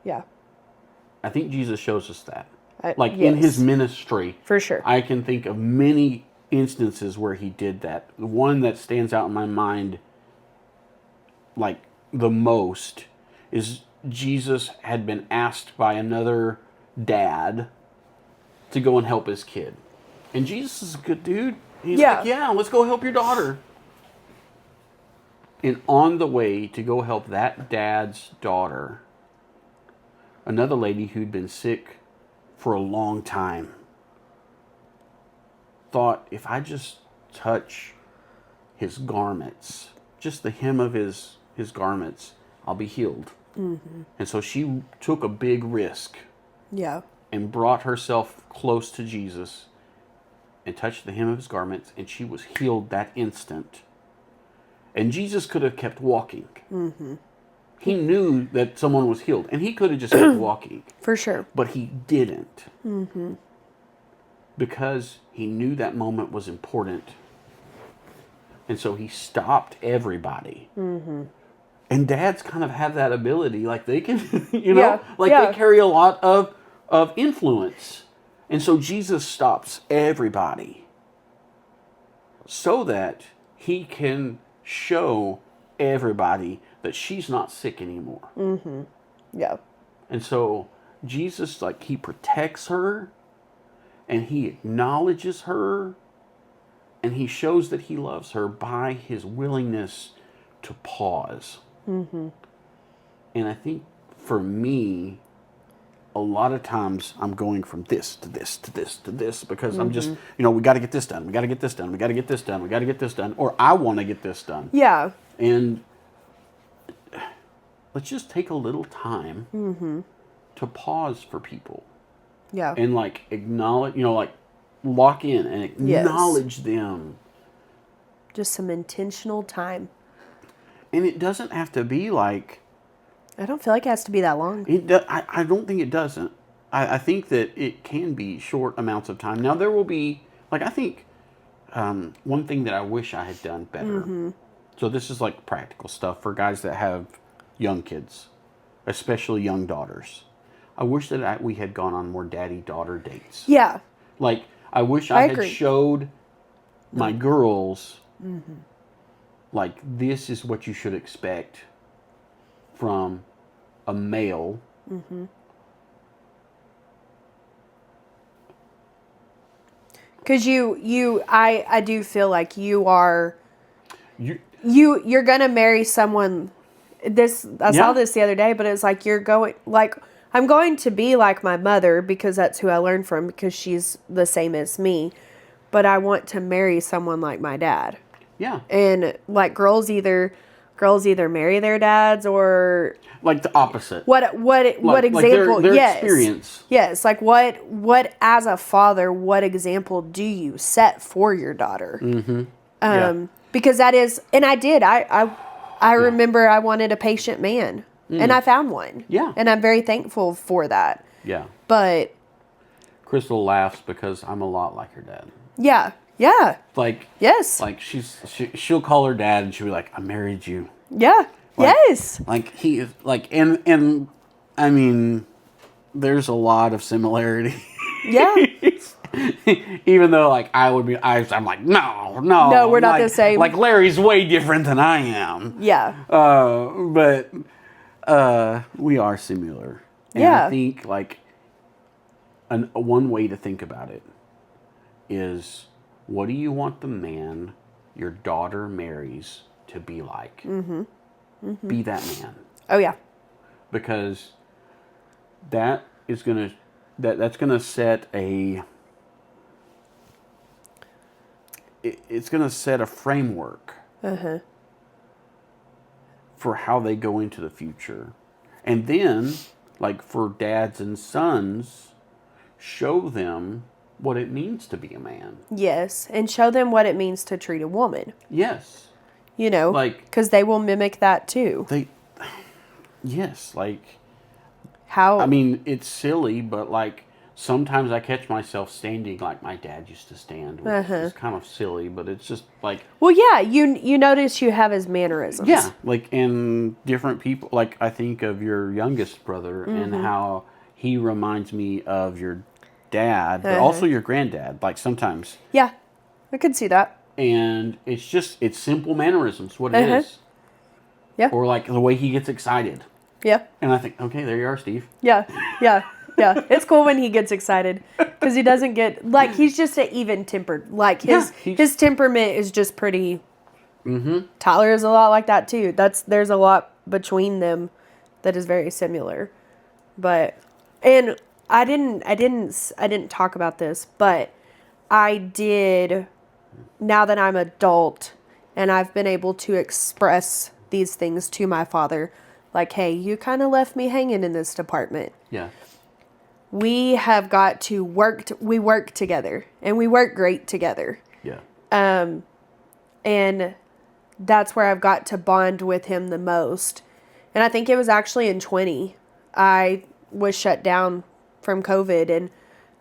Speaker 2: Yeah.
Speaker 1: I think Jesus shows us that.
Speaker 2: I-
Speaker 1: Like in
Speaker 2: yes.
Speaker 1: his ministry,
Speaker 2: For sure.
Speaker 1: I can think of many instances where he did that. The one that stands out in my mind, like the most, is Jesus had been asked by another dad to go and help his kid. And Jesus is a good dude. He's
Speaker 2: Yeah.
Speaker 1: like, yeah, let's go help your daughter. And on the way to go help that dad's daughter, another lady who'd been sick for a long time thought, if I just touch his garments, just the hem of his garments, I'll be healed. And so she took a big risk
Speaker 2: Yeah.
Speaker 1: and brought herself close to Jesus and touched the hem of his garments, and she was healed that instant. And Jesus could have kept walking. He knew that someone was healed, and he could have just kept walking.
Speaker 2: For sure.
Speaker 1: But he didn't. Because he knew that moment was important. And so he stopped everybody. And dads kind of have that ability. Like they can, you know,
Speaker 2: Yeah,
Speaker 1: like
Speaker 2: yeah.
Speaker 1: they carry a lot of influence. And so Jesus stops everybody so that he can show everybody that she's not sick anymore.
Speaker 2: Yeah.
Speaker 1: And so Jesus, like, he protects her and he acknowledges her and he shows that he loves her by his willingness to pause. And I think for me, a lot of times I'm going from this to this to this to this because I'm just, you know, we got to get this done. We got to get this done. We got to get this done. We got to get this done. Or I want to get this done.
Speaker 2: Yeah.
Speaker 1: And let's just take a little time to pause for people
Speaker 2: Yeah.
Speaker 1: and like acknowledge, you know, like lock in and acknowledge them.
Speaker 2: Just some intentional time.
Speaker 1: And it doesn't have to be like,
Speaker 2: I don't feel like it has to be that long.
Speaker 1: I don't think it doesn't. I think that it can be short amounts of time. Now there will be, like, I think one thing that I wish I had done better. So this is like practical stuff for guys that have young kids, especially young daughters. I wish that we had gone on more daddy-daughter dates.
Speaker 2: Yeah.
Speaker 1: Like, I wish
Speaker 2: I
Speaker 1: I had
Speaker 2: agree.
Speaker 1: showed my girls, like, this is what you should expect from a male
Speaker 2: Because I do feel like you're gonna marry someone. I saw this the other day, but it's like I'm going to be like my mother because that's who I learned from because she's the same as me, but I want to marry someone like my dad.
Speaker 1: Yeah.
Speaker 2: And like girls either marry their dads or
Speaker 1: like the opposite.
Speaker 2: What example?
Speaker 1: Like their
Speaker 2: yes.
Speaker 1: experience.
Speaker 2: Yes. Like what as a father, what example do you set for your daughter?
Speaker 1: Mm-hmm.
Speaker 2: Because that is, and I did. I remember I wanted a patient man, and I found one.
Speaker 1: Yeah.
Speaker 2: And I'm very thankful for that.
Speaker 1: Yeah.
Speaker 2: But
Speaker 1: Crystal laughs because I'm a lot like her dad.
Speaker 2: yeah. Yeah.
Speaker 1: Like
Speaker 2: yes.
Speaker 1: Like she'll call her dad and she'll be like, "I married you."
Speaker 2: Yeah.
Speaker 1: Like,
Speaker 2: yes.
Speaker 1: Like he is like and I mean, there's a lot of similarity.
Speaker 2: Yeah.
Speaker 1: Even though like I'm like no,
Speaker 2: we're not
Speaker 1: like,
Speaker 2: the same.
Speaker 1: Like Larry's way different than I am.
Speaker 2: Yeah.
Speaker 1: But we are similar. And
Speaker 2: Yeah.
Speaker 1: I think like one way to think about it is, what do you want the man your daughter marries to be like? Mm-hmm. Mm-hmm. Be that man.
Speaker 2: Oh yeah.
Speaker 1: Because that's gonna set it's gonna set a framework for how they go into the future. And then, like for dads and sons, show them what it means to be a man.
Speaker 2: Yes, and show them what it means to treat a woman.
Speaker 1: Yes.
Speaker 2: You know,
Speaker 1: like
Speaker 2: because they will mimic that too.
Speaker 1: Yes, like
Speaker 2: how.
Speaker 1: I mean, it's silly, but like sometimes I catch myself standing like my dad used to stand, which is kind of silly, but it's just like.
Speaker 2: Well, yeah, you notice you have his mannerisms.
Speaker 1: Yeah, like in different people. Like I think of your youngest brother and how he reminds me of your dad, but also your granddad. Like sometimes.
Speaker 2: Yeah, I could see that.
Speaker 1: And it's simple mannerisms. What it is.
Speaker 2: Yeah.
Speaker 1: Or like the way he gets excited.
Speaker 2: Yeah.
Speaker 1: And I think, okay, there you are, Steve.
Speaker 2: Yeah. Yeah. Yeah. It's cool when he gets excited because he doesn't get like he's just an even tempered. Like his temperament is just pretty. Mm-hmm. Tyler is a lot like that too. There's a lot between them that is very similar, but and I didn't talk about this, but I did. Now that I'm adult and I've been able to express these things to my father, like, hey, you kind of left me hanging in this department.
Speaker 1: Yeah.
Speaker 2: We have got to we work together and we work great together.
Speaker 1: Yeah.
Speaker 2: And that's where I've got to bond with him the most. And I think it was actually in 20. I was shut down from COVID and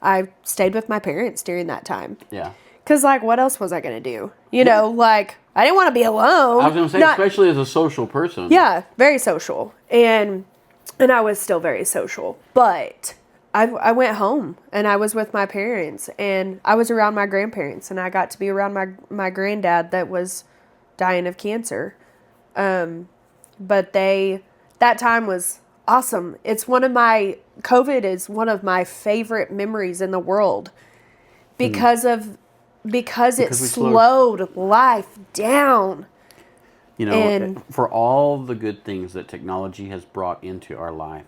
Speaker 2: I stayed with my parents during that time.
Speaker 1: Yeah.
Speaker 2: Because, like, what else was I going to do? You know, like, I didn't want to be alone.
Speaker 1: I was going to say, especially as a social person.
Speaker 2: Yeah, very social. And I was still very social. But I went home, and I was with my parents, and I was around my grandparents, and I got to be around my granddad that was dying of cancer. But that time was awesome. COVID is one of my favorite memories in the world because it slowed life down.
Speaker 1: You know, for all the good things that technology has brought into our life,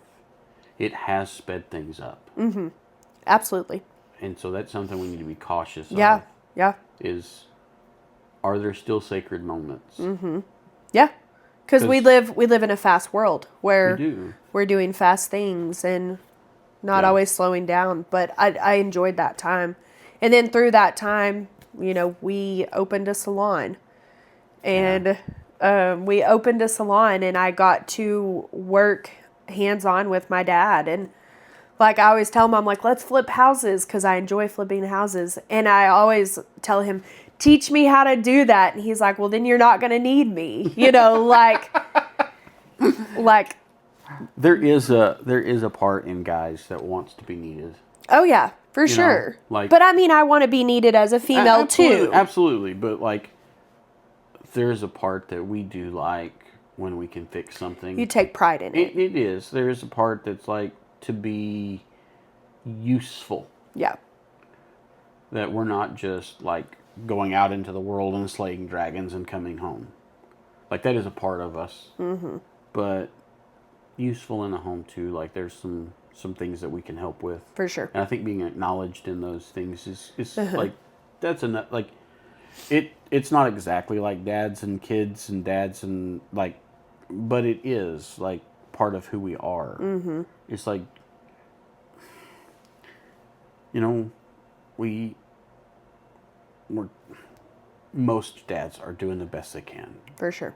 Speaker 1: it has sped things up.
Speaker 2: Mm-hmm. Absolutely.
Speaker 1: And so that's something we need to be cautious of.
Speaker 2: Yeah.
Speaker 1: Are there still sacred moments?
Speaker 2: Mm-hmm. Yeah. Because we live in a fast world where we're doing fast things and not always slowing down. But I enjoyed that time. And then through that time, you know, we opened a salon. And we opened a salon and I got to work hands-on with my dad. And like I always tell him, I'm like, let's flip houses because I enjoy flipping houses. And I always tell him, teach me how to do that. And he's like, well, then you're not going to need me. You know, like
Speaker 1: there is a part in guys that wants to be needed.
Speaker 2: Oh yeah, for sure. But I mean, I want to be needed as a female too.
Speaker 1: Absolutely. But like, there's a part that we do like when we can fix something.
Speaker 2: You take pride in it.
Speaker 1: It is. There's a part that's like to be useful.
Speaker 2: Yeah.
Speaker 1: that we're not just like going out into the world and slaying dragons and coming home. Like that is a part of us, but useful in a home too. Like there's some things that we can help with.
Speaker 2: For sure.
Speaker 1: And I think being acknowledged in those things is like that's enough. Like it's not exactly like dads and kids and dads and like, but it is like part of who we are. Mm-hmm. It's like, you know, we're most dads are doing the best they can.
Speaker 2: For sure.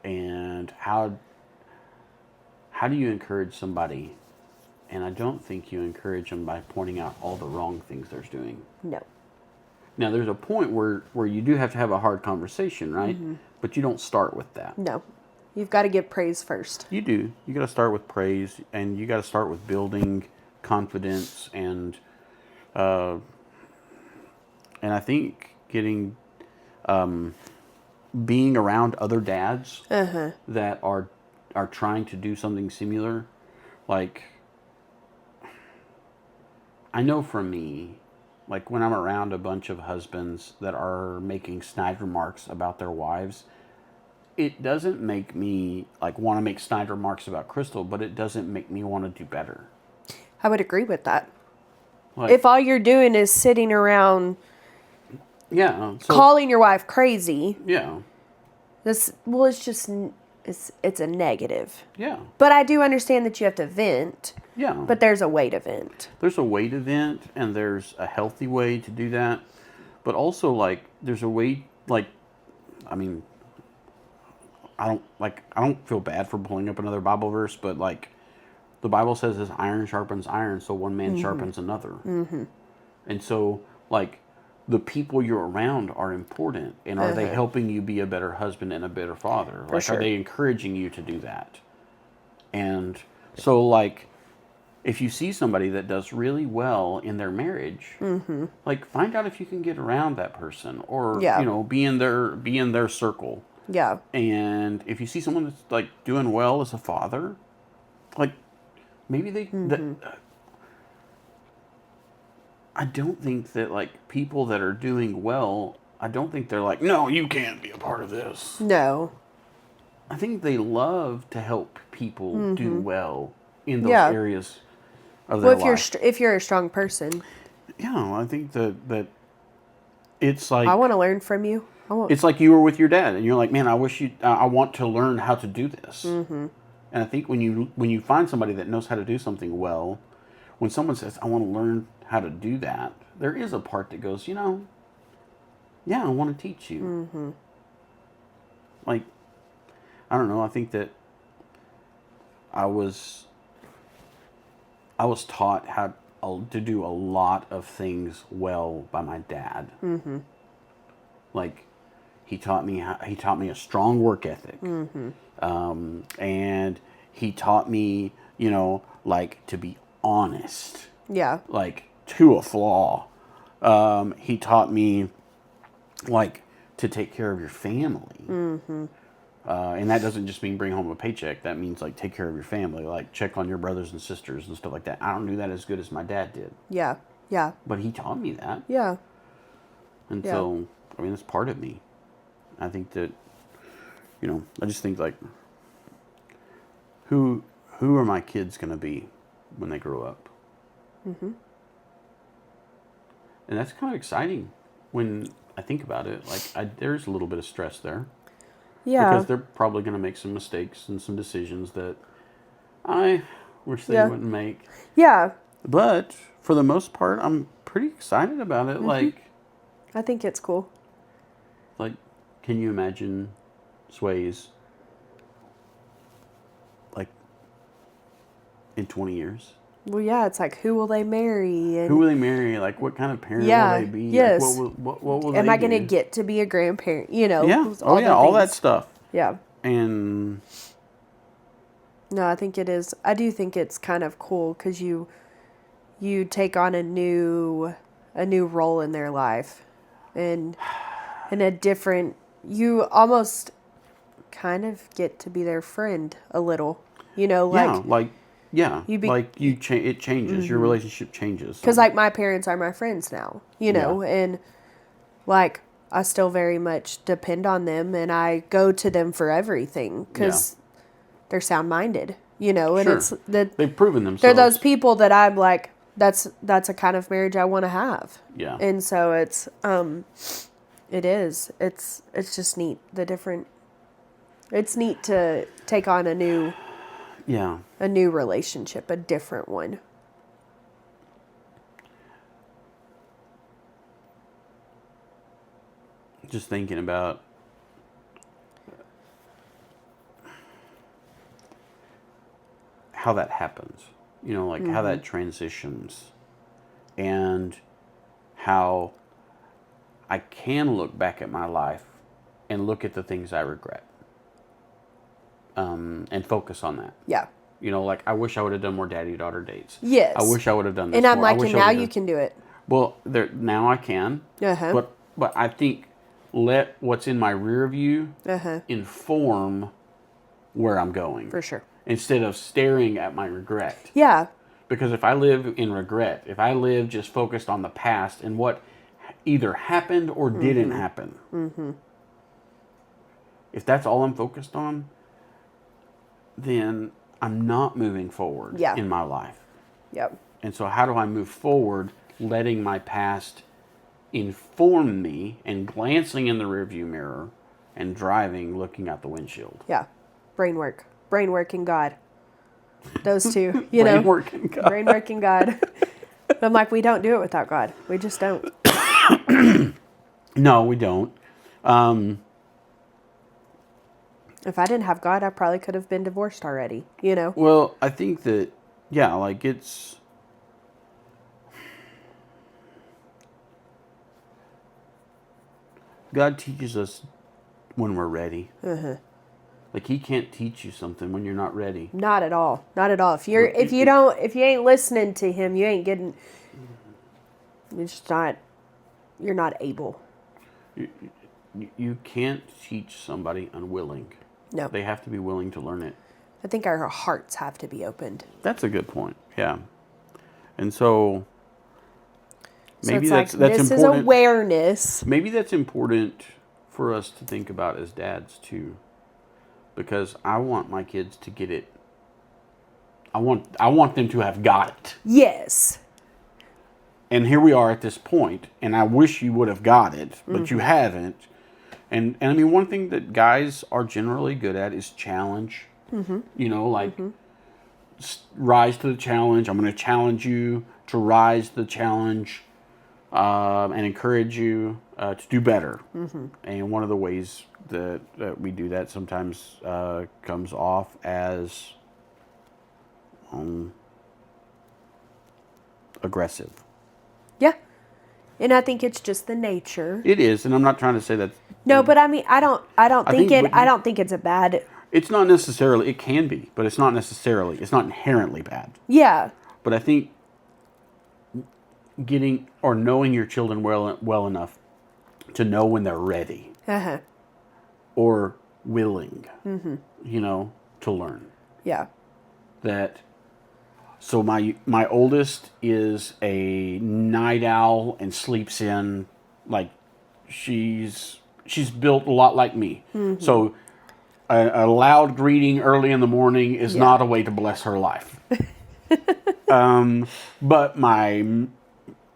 Speaker 1: And how do you encourage somebody? And I don't think you encourage them by pointing out all the wrong things they're doing.
Speaker 2: No.
Speaker 1: Now, there's a point where you do have to have a hard conversation, right? But you don't start with that.
Speaker 2: No. You've got to give praise first.
Speaker 1: You do. You got to start with praise, and you got to start with building confidence, and I think getting being around other dads that are trying to do something similar. Like, I know for me, like when I'm around a bunch of husbands that are making snide remarks about their wives, it doesn't make me like want to make snide remarks about Crystal, but it doesn't make me want to do better.
Speaker 2: I would agree with that.
Speaker 1: Like,
Speaker 2: If all you're doing is sitting around calling your wife crazy, it's just it's a negative.
Speaker 1: Yeah.
Speaker 2: But I do understand that you have to vent.
Speaker 1: Yeah.
Speaker 2: But there's a way to vent.
Speaker 1: There's a way to vent, and there's a healthy way to do that. But also, like, there's a way, like, I mean, I don't feel bad for pulling up another Bible verse, but, like, the Bible says as iron sharpens iron, so one man sharpens another. Mm-hmm. And so, like, the people you're around are important. And are they helping you be a better husband and a better father?
Speaker 2: For sure.
Speaker 1: Are they encouraging you to do that? And so, like, if you see somebody that does really well in their marriage, like, find out if you can get around that person or, you know, be in their circle.
Speaker 2: Yeah.
Speaker 1: And if you see someone that's, like, doing well as a father, like, maybe they... I don't think that, like, people that are doing well, I don't think they're like, no, you can't be a part of this.
Speaker 2: No.
Speaker 1: I think they love to help people do well in those areas of their life.
Speaker 2: If you're a strong person.
Speaker 1: Yeah, I think that it's like...
Speaker 2: I want to learn from you.
Speaker 1: It's like you were with your dad, and you're like, man, I want to learn how to do this. Mm-hmm. And I think when you find somebody that knows how to do something well, when someone says, I want to learn how to do that, there is a part that goes, you know, yeah, I want to teach you. Mm-hmm. Like, I don't know, I think that I was taught how to do a lot of things well by my dad. Mm-hmm. Like, he taught me a strong work ethic. Mm-hmm. And he taught me, you know, like, to be honest.
Speaker 2: Yeah.
Speaker 1: Like, to a flaw. He taught me, like, to take care of your family. Mm-hmm. And that doesn't just mean bring home a paycheck. That means, like, take care of your family. Like, check on your brothers and sisters and stuff like that. I don't do that as good as my dad did.
Speaker 2: Yeah. Yeah.
Speaker 1: But he taught me that.
Speaker 2: Yeah.
Speaker 1: And so, I mean, it's part of me. I think that, you know, I just think, like, who are my kids going to be when they grow up? Mm-hmm. And that's kind of exciting when I think about it. Like, there's a little bit of stress there.
Speaker 2: Yeah.
Speaker 1: Because they're probably going to make some mistakes and some decisions that I wish they wouldn't make.
Speaker 2: Yeah.
Speaker 1: But for the most part, I'm pretty excited about it. Mm-hmm. Like,
Speaker 2: I think it's cool.
Speaker 1: Like, can you imagine Sways, like, in 20 years?
Speaker 2: Well, yeah, it's like, who will they marry? And
Speaker 1: who will they marry? Like, what kind of parent will they be?
Speaker 2: Yes.
Speaker 1: Like, what will
Speaker 2: Am
Speaker 1: they
Speaker 2: I going to
Speaker 1: do?
Speaker 2: get to be a grandparent? You know.
Speaker 1: Yeah. All that stuff.
Speaker 2: Yeah.
Speaker 1: And...
Speaker 2: No, I think it is. I do think it's kind of cool because you take on a new role in their life. And a different... You almost kind of get to be their friend a little. You know, like...
Speaker 1: Yeah, like... Yeah,
Speaker 2: You be-
Speaker 1: like it changes. Your relationship changes.
Speaker 2: Because, like, my parents are my friends now, you know, and, like, I still very much depend on them, and I go to them for everything because they're sound-minded, you know, and
Speaker 1: Sure.
Speaker 2: it's that
Speaker 1: They've proven themselves.
Speaker 2: they're those people that I'm like, that's a kind of marriage I want to have.
Speaker 1: Yeah.
Speaker 2: And so it's it's just neat, it's neat to take on a new relationship, a different one.
Speaker 1: Just thinking about how that happens, you know, like how that transitions, and how I can look back at my life and look at the things I regret, and focus on that.
Speaker 2: Yeah.
Speaker 1: You know, like I wish I would have done more daddy-daughter dates.
Speaker 2: Yes.
Speaker 1: I wish I would have done this
Speaker 2: And I'm
Speaker 1: more. I
Speaker 2: like,
Speaker 1: wish
Speaker 2: and
Speaker 1: I
Speaker 2: now
Speaker 1: would've
Speaker 2: you
Speaker 1: done-
Speaker 2: can do it.
Speaker 1: Well, now I can.
Speaker 2: Uh-huh.
Speaker 1: But I think let what's in my rear view inform where I'm going.
Speaker 2: For sure.
Speaker 1: Instead of staring at my regret.
Speaker 2: Yeah.
Speaker 1: Because if I live in regret, if I live just focused on the past and what either happened or didn't happen, if that's all I'm focused on, then I'm not moving forward in my life.
Speaker 2: Yep.
Speaker 1: And so how do I move forward letting my past inform me and glancing in the rearview mirror and driving looking out the windshield?
Speaker 2: Yeah. Brain work and God. Those two, you know.
Speaker 1: Brain work and God.
Speaker 2: Brain work and God. I'm like, we don't do it without God. We just don't.
Speaker 1: No, we don't.
Speaker 2: If I didn't have God, I probably could have been divorced already, you know?
Speaker 1: Well, I think that, yeah, like it's... God teaches us when we're ready. Like He can't teach you something when you're not ready.
Speaker 2: Not at all. Not at all. If you ain't listening to Him, you ain't getting, you're not able.
Speaker 1: You can't teach somebody unwilling.
Speaker 2: No.
Speaker 1: They have to be willing to learn it.
Speaker 2: I think our hearts have to be opened.
Speaker 1: That's a good point. Yeah. And so maybe
Speaker 2: so it's
Speaker 1: that's
Speaker 2: this
Speaker 1: important.
Speaker 2: is awareness.
Speaker 1: Maybe that's important for us to think about as dads too. Because I want my kids to get it. I want them to have got it.
Speaker 2: Yes.
Speaker 1: And here we are at this point, and I wish you would have got it, but you haven't. And I mean, one thing that guys are generally good at is challenge. You know, like rise to the challenge. I'm going to challenge you to rise to the challenge, and encourage you to do better. And one of the ways that we do that sometimes comes off as aggressive.
Speaker 2: Yeah. And I think it's just the nature.
Speaker 1: It is, and I'm not trying to say that.
Speaker 2: No, but I mean, I don't think
Speaker 1: think
Speaker 2: I don't think it's a bad.
Speaker 1: It's not necessarily. It can be, but it's not necessarily. It's not inherently bad.
Speaker 2: Yeah.
Speaker 1: But I think getting or knowing your children well enough to know when they're ready or willing, you know, to learn.
Speaker 2: Yeah.
Speaker 1: That. So my oldest is a night owl and sleeps in, like she's built a lot like me. So a loud greeting early in the morning is not a way to bless her life. But my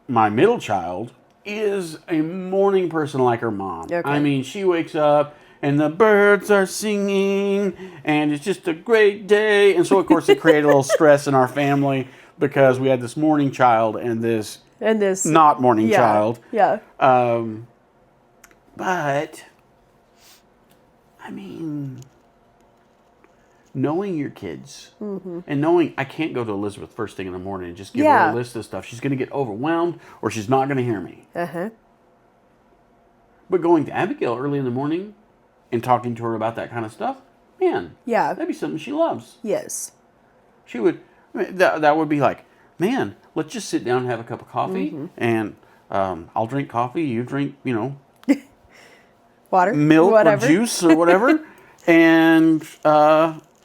Speaker 1: middle child is a morning person like her mom.
Speaker 2: Okay.
Speaker 1: I mean, she wakes up and the birds are singing, and it's just a great day. And so, of course, it created a little stress in our family because we had this morning child and this not morning child.
Speaker 2: Yeah.
Speaker 1: But, I mean, knowing your kids and knowing I can't go to Elizabeth first thing in the morning and just give her a list of stuff. She's going to get overwhelmed or she's not going to hear me. But going to Abigail early in the morning and talking to her about that kind of stuff, man, that'd be something she loves.
Speaker 2: Yes.
Speaker 1: She would, that would be like, man, let's just sit down and have a cup of coffee, and I'll drink coffee, you drink, you know,
Speaker 2: water,
Speaker 1: milk
Speaker 2: whatever.
Speaker 1: or juice or whatever, and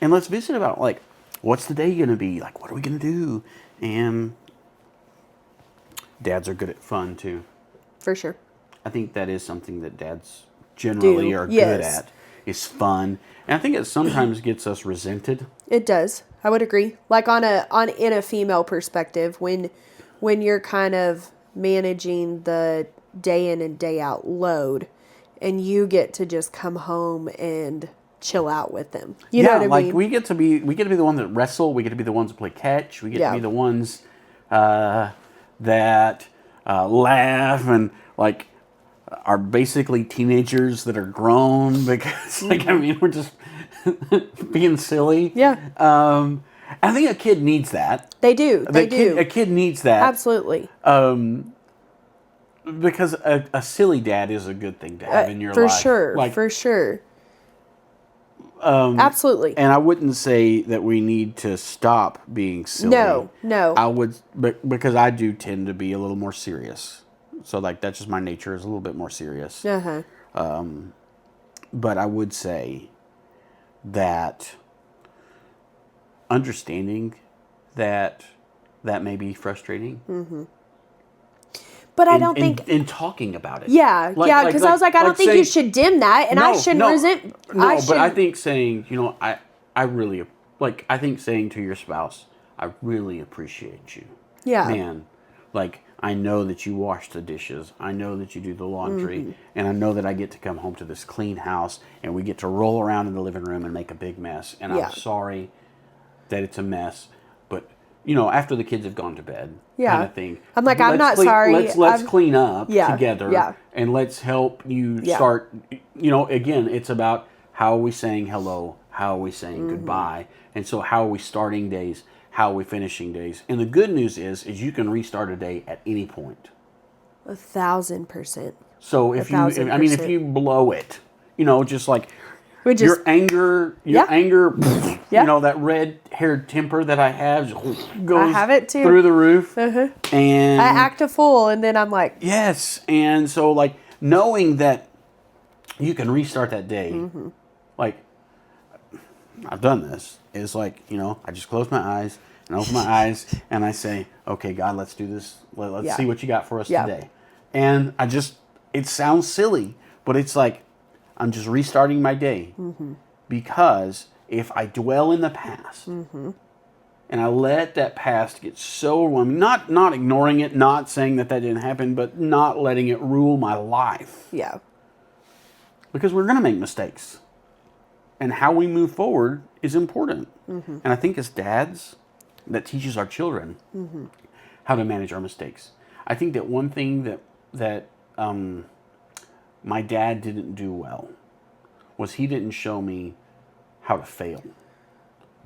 Speaker 1: let's visit about like what's the day going to be? Like, what are we going to do? And dads are good at fun too.
Speaker 2: For sure.
Speaker 1: I think that is something that dads generally are good at, is fun. And I think it sometimes gets us resented.
Speaker 2: It does. I would agree. Like in a female perspective, when you're kind of managing the day in and day out load, and you get to just come home and chill out with them. You know what I mean?
Speaker 1: we get to be the ones that wrestle. We get to be the ones that play catch. We get to be the ones that laugh and like are basically teenagers that are grown because like I mean we're just being silly.
Speaker 2: Yeah.
Speaker 1: I think a kid needs that.
Speaker 2: They do. They do.
Speaker 1: A kid needs that.
Speaker 2: Absolutely.
Speaker 1: Because a silly dad is a good thing to have in your
Speaker 2: for
Speaker 1: life.
Speaker 2: Sure.
Speaker 1: Like,
Speaker 2: for sure. Absolutely.
Speaker 1: And I wouldn't say that we need to stop being silly.
Speaker 2: No.
Speaker 1: I would, because I do tend to be a little more serious. So like that's just my nature, is a little bit more serious.
Speaker 2: Uh-huh.
Speaker 1: But I would say that understanding that may be frustrating.
Speaker 2: Mm-hmm. But I don't think...
Speaker 1: In talking about it.
Speaker 2: Yeah, because I was like, I don't think you should dim that, and I shouldn't resent...
Speaker 1: No, but I think saying, I really... Like, I think saying to your spouse, I really appreciate you.
Speaker 2: Yeah.
Speaker 1: Man, like, I know that you wash the dishes. I know that you do the laundry. And I know that I get to come home to this clean house, and we get to roll around in the living room and make a big mess. And I'm sorry that it's a mess, but... after the kids have gone to bed, kind of thing.
Speaker 2: I'm like, I'm not sorry.
Speaker 1: Let's clean up together,
Speaker 2: Yeah.
Speaker 1: and let's help you start. Again, it's about how are we saying hello, how are we saying goodbye, and so how are we starting days, how are we finishing days. And the good news is you can restart a day at any point.
Speaker 2: 1,000%.
Speaker 1: So if you blow it, just like. Your anger, that red-haired temper that I have goes
Speaker 2: I have it too.
Speaker 1: Through the roof.
Speaker 2: Uh-huh.
Speaker 1: And
Speaker 2: I act a fool, and then I'm like...
Speaker 1: Yes, and so, like, knowing that you can restart that day, like, I've done this, is like, I just close my eyes and open my eyes, and I say, okay, God, let's do this. Let's see what you got for us today. And it sounds silly, but it's like, I'm just restarting my day because if I dwell in the past and I let that past get so overwhelming, not ignoring it, not saying that didn't happen, but not letting it rule my life.
Speaker 2: Yeah.
Speaker 1: Because we're going to make mistakes. And how we move forward is important. And I think as dads, that teaches our children how to manage our mistakes. I think that one thing that my dad didn't do well was he didn't show me how to fail.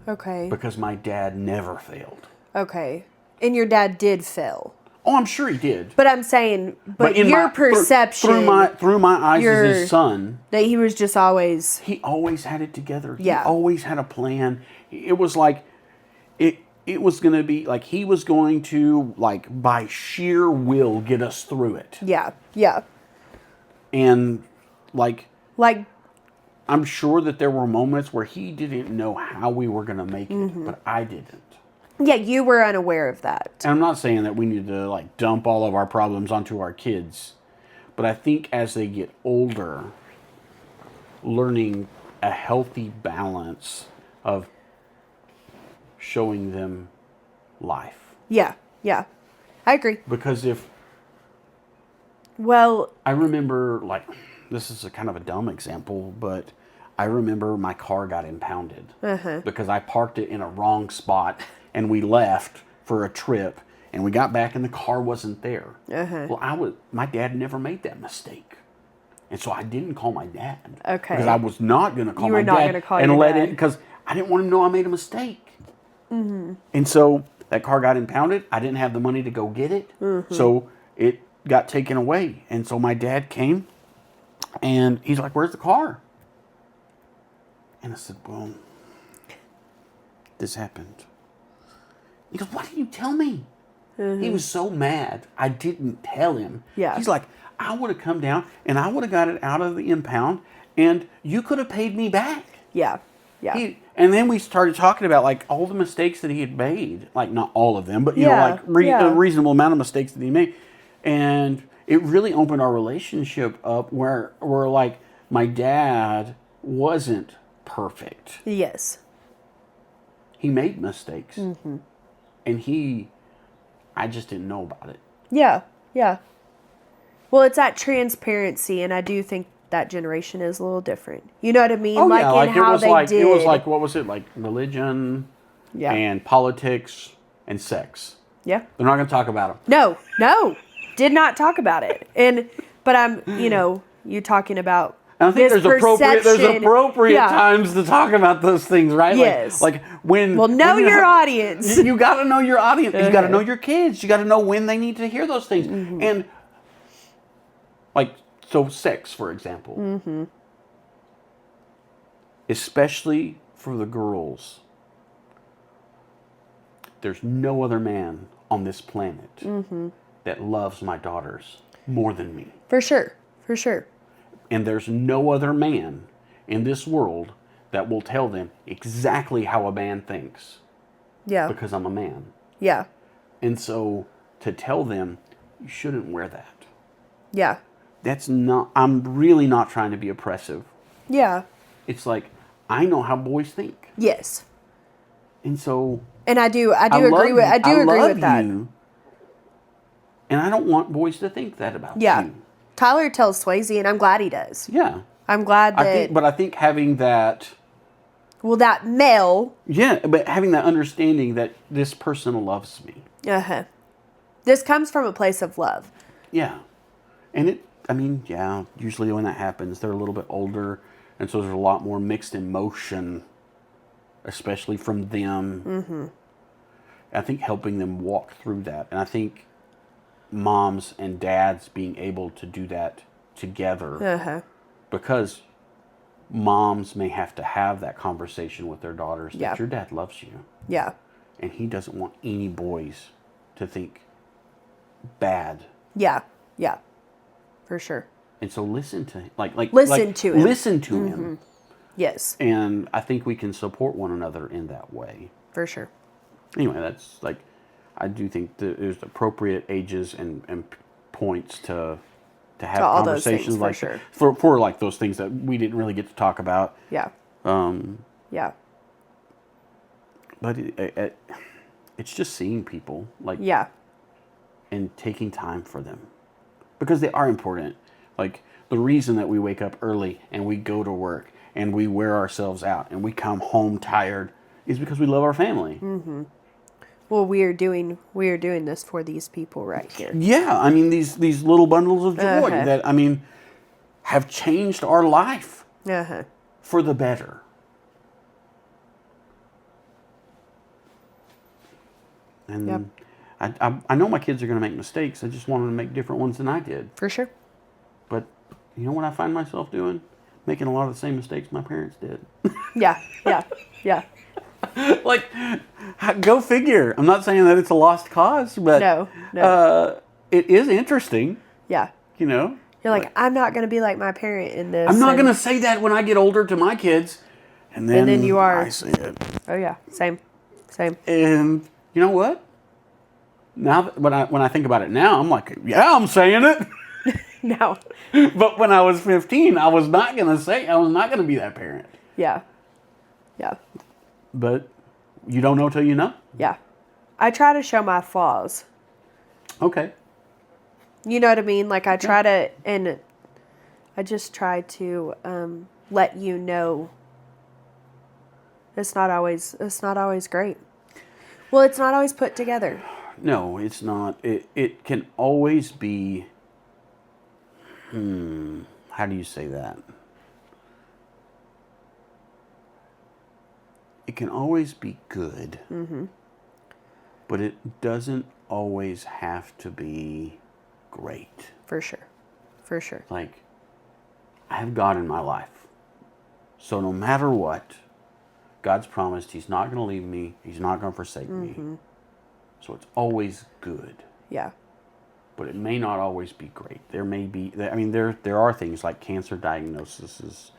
Speaker 2: Okay.
Speaker 1: Because my dad never failed.
Speaker 2: Okay. And your dad did fail.
Speaker 1: Oh, I'm sure he did.
Speaker 2: But I'm saying, but your perception
Speaker 1: through my eyes as his son,
Speaker 2: that he was just always...
Speaker 1: He always had it together.
Speaker 2: Yeah.
Speaker 1: He always had a plan. It was like, it was going to be, like, he was going to, like, by sheer will get us through it.
Speaker 2: Yeah. Yeah.
Speaker 1: And, like, I'm sure that there were moments where he didn't know how we were going to make it, but I didn't.
Speaker 2: Yeah, you were unaware of that.
Speaker 1: And I'm not saying that we need to, like, dump all of our problems onto our kids, but I think as they get older, learning a healthy balance of showing them life.
Speaker 2: Yeah, yeah. I agree.
Speaker 1: Because
Speaker 2: Well...
Speaker 1: I remember, like, this is a kind of a dumb example, but I remember my car got impounded because I parked it in a wrong spot and we left for a trip and we got back and the car wasn't there. Well, my dad never made that mistake. And so I didn't call my dad.
Speaker 2: Okay.
Speaker 1: Because I was not going to call
Speaker 2: you were
Speaker 1: my
Speaker 2: not
Speaker 1: dad
Speaker 2: gonna call
Speaker 1: and
Speaker 2: your
Speaker 1: let
Speaker 2: dad.
Speaker 1: it, because I didn't want him to know I made a mistake. And so that car got impounded. I didn't have the money to go get it. So it got taken away. And so my dad came and he's like, "Where's the car?" And I said, "Well, this happened." He goes, "Why didn't you tell me?" He was so mad I didn't tell him.
Speaker 2: Yeah.
Speaker 1: He's like, "I would have come down and I would have got it out of the impound and you could have paid me back."
Speaker 2: Yeah. Yeah.
Speaker 1: And then we started talking about like all the mistakes that he had made, like not all of them, but you
Speaker 2: Yeah,
Speaker 1: know, like
Speaker 2: yeah.
Speaker 1: a reasonable amount of mistakes that he made, and it really opened our relationship up where like my dad wasn't perfect.
Speaker 2: Yes.
Speaker 1: He made mistakes, and I just didn't know about it.
Speaker 2: Yeah. Yeah. Well, it's that transparency, and I do think that generation is a little different. You know what I mean?
Speaker 1: Oh
Speaker 2: like
Speaker 1: yeah,
Speaker 2: in
Speaker 1: like
Speaker 2: how
Speaker 1: it was
Speaker 2: they
Speaker 1: like
Speaker 2: did.
Speaker 1: it was like what was it like religion,
Speaker 2: Yeah.
Speaker 1: and politics and sex.
Speaker 2: Yeah.
Speaker 1: They're not going to talk about them.
Speaker 2: No, did not talk about it. But I'm, you talking about.
Speaker 1: And I think
Speaker 2: this
Speaker 1: there's
Speaker 2: perception.
Speaker 1: appropriate
Speaker 2: Yeah.
Speaker 1: times to talk about those things, right?
Speaker 2: Yes.
Speaker 1: Like when.
Speaker 2: Well, know
Speaker 1: when you
Speaker 2: your
Speaker 1: have-
Speaker 2: audience.
Speaker 1: You got to know your audience. You got to
Speaker 2: Okay.
Speaker 1: know your kids. You got to know when they need to hear those things. And like so, sex, for example, especially for the girls. There's no other man on this planet that loves my daughters more than me.
Speaker 2: For sure. For sure.
Speaker 1: And there's no other man in this world that will tell them exactly how a man thinks
Speaker 2: Yeah.
Speaker 1: because I'm a man.
Speaker 2: Yeah.
Speaker 1: And so to tell them, you shouldn't wear that.
Speaker 2: Yeah.
Speaker 1: That's not, I'm really not trying to be oppressive.
Speaker 2: Yeah.
Speaker 1: It's like, I know how boys think.
Speaker 2: Yes.
Speaker 1: And so
Speaker 2: And I do agree
Speaker 1: love
Speaker 2: with. I
Speaker 1: you.
Speaker 2: do agree
Speaker 1: love
Speaker 2: with that.
Speaker 1: you, and I don't want boys to think that about
Speaker 2: Yeah.
Speaker 1: you.
Speaker 2: Tyler tells Swayze, and I'm glad he does.
Speaker 1: Yeah.
Speaker 2: I'm glad that.
Speaker 1: I think having that,
Speaker 2: that male.
Speaker 1: but having that understanding that this person loves me.
Speaker 2: This comes from a place of love.
Speaker 1: Yeah. And usually when that happens, they're a little bit older, and so there's a lot more mixed emotion, especially from them. I think helping them walk through that. And I think moms and dads being able to do that together, because moms may have to have that conversation with their daughters that
Speaker 2: Yeah.
Speaker 1: your dad loves you,
Speaker 2: Yeah.
Speaker 1: and he doesn't want any boys to think bad.
Speaker 2: Yeah. Yeah. For sure.
Speaker 1: And so listen to
Speaker 2: Listen to him.
Speaker 1: Listen to him.
Speaker 2: Yes.
Speaker 1: And I think we can support one another in that way.
Speaker 2: For sure.
Speaker 1: Anyway, that's like, I do think that there's appropriate ages and points to have
Speaker 2: all those
Speaker 1: conversations
Speaker 2: things, for
Speaker 1: like
Speaker 2: sure.
Speaker 1: for like those things that we didn't really get to talk about.
Speaker 2: Yeah. Yeah.
Speaker 1: But it's just seeing people like
Speaker 2: Yeah.
Speaker 1: and taking time for them, because they are important. Like the reason that we wake up early and we go to work and we wear ourselves out and we come home tired is because we love our family.
Speaker 2: Well, we are doing this for these people right here.
Speaker 1: Yeah, I mean these little bundles of joy that have changed our life for the better. And
Speaker 2: Yep.
Speaker 1: I know my kids are going to make mistakes. I just want them to make different ones than I did.
Speaker 2: For sure.
Speaker 1: But you know what I find myself doing? Making a lot of the same mistakes my parents did.
Speaker 2: Yeah. Yeah. Yeah.
Speaker 1: Like, go figure. I'm not saying that it's a lost cause, but
Speaker 2: No.
Speaker 1: it is interesting,
Speaker 2: Yeah.
Speaker 1: you know?
Speaker 2: You're like, I'm not going to be you parent in this.
Speaker 1: I'm not
Speaker 2: and-
Speaker 1: going to say that when I get older to my kids. And then
Speaker 2: you are.
Speaker 1: I say it.
Speaker 2: Oh, yeah. Same.
Speaker 1: And you know what? Now, when I think about it now, I'm like, yeah, I'm saying it.
Speaker 2: No.
Speaker 1: But when I was 15, I was not going to be that parent.
Speaker 2: Yeah. Yeah.
Speaker 1: But you don't know till you know.
Speaker 2: Yeah. I try to show my flaws.
Speaker 1: Okay.
Speaker 2: You know what I mean? Like I try to, and I just try to let you know it's not always great. Well, it's not always put together.
Speaker 1: No, it's not. It can always be. How do you say that? It can always be good. But it doesn't always have to be great.
Speaker 2: For sure. For sure.
Speaker 1: Like, I have God in my life. So no matter what, God's promised He's not going to leave me. He's not going to forsake me. So it's always good.
Speaker 2: Yeah.
Speaker 1: But it may not always be great. There may be, there are things like cancer diagnoses,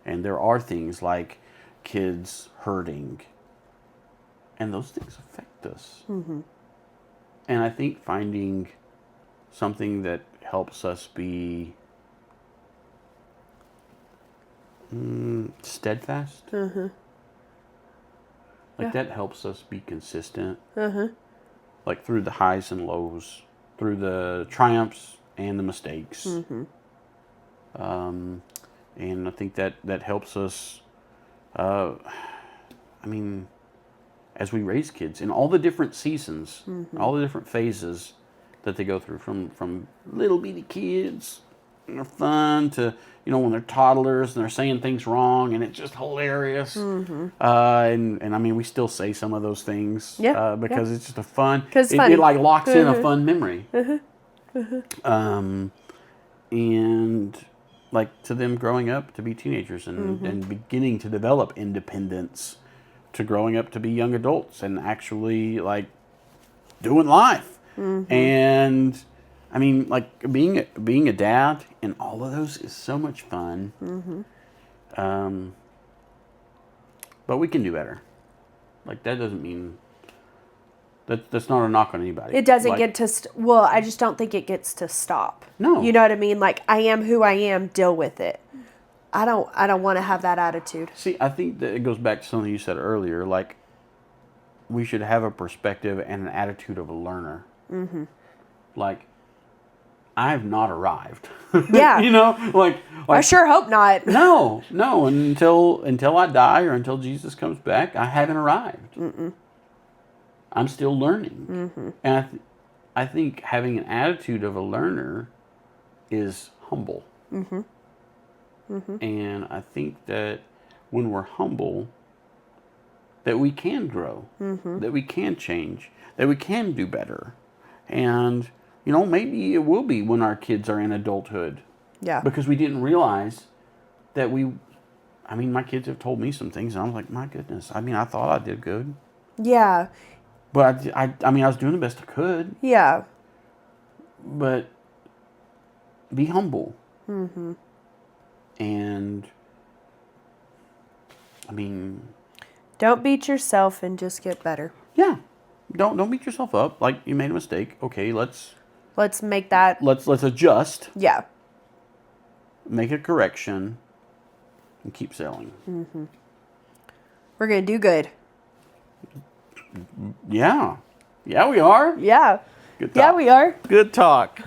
Speaker 1: and there are things like kids hurting. And those things affect us. Mm-hmm. And I think finding something that helps us be steadfast.
Speaker 2: Mm-hmm.
Speaker 1: Like that helps us be consistent.
Speaker 2: Mm-hmm.
Speaker 1: Like through the highs and lows, through the triumphs and the mistakes.
Speaker 2: Mm-hmm.
Speaker 1: And I think that helps us. As we raise kids in all the different seasons, all the different phases that they go through, from little bitty kids, and they're fun, to when they're toddlers and they're saying things wrong and it's just hilarious. And I mean, we still say some of those things because it's just a fun. It like locks in a fun memory. And like to them growing up to be teenagers and beginning to develop independence, to growing up to be young adults and actually like doing life. And I mean, like being a dad and all of those is so much fun. But we can do better. Like that doesn't mean that's not a knock on anybody.
Speaker 2: It doesn't get to well, I just don't think it gets to stop.
Speaker 1: No.
Speaker 2: You know what I mean? Like, I am who I am, deal with it. I don't want to have that attitude.
Speaker 1: See, I think that it goes back to something you said earlier. Like, we should have a perspective and an attitude of a learner. Like, I have not arrived.
Speaker 2: Yeah.
Speaker 1: Like
Speaker 2: I sure hope not.
Speaker 1: No. Until I die or until Jesus comes back, I haven't arrived. I'm still learning. And I think having an attitude of a learner is humble. And I think that when we're humble, that we can grow, that we can change, that we can do better. And, maybe it will be when our kids are in adulthood.
Speaker 2: Yeah.
Speaker 1: Because we didn't realize that my kids have told me some things and I was like, my goodness, I thought I did good.
Speaker 2: Yeah.
Speaker 1: But I was doing the best I could.
Speaker 2: Yeah.
Speaker 1: But be humble. And
Speaker 2: don't beat yourself and just get better.
Speaker 1: Yeah. Don't beat yourself up. Like, you made a mistake. Okay, let's
Speaker 2: make that.
Speaker 1: Let's adjust.
Speaker 2: Yeah.
Speaker 1: Make a correction and keep sailing.
Speaker 2: We're gonna do good.
Speaker 1: Yeah. Yeah, we are.
Speaker 2: Yeah.
Speaker 1: Good talk.
Speaker 2: Yeah, we are.
Speaker 1: Good talk.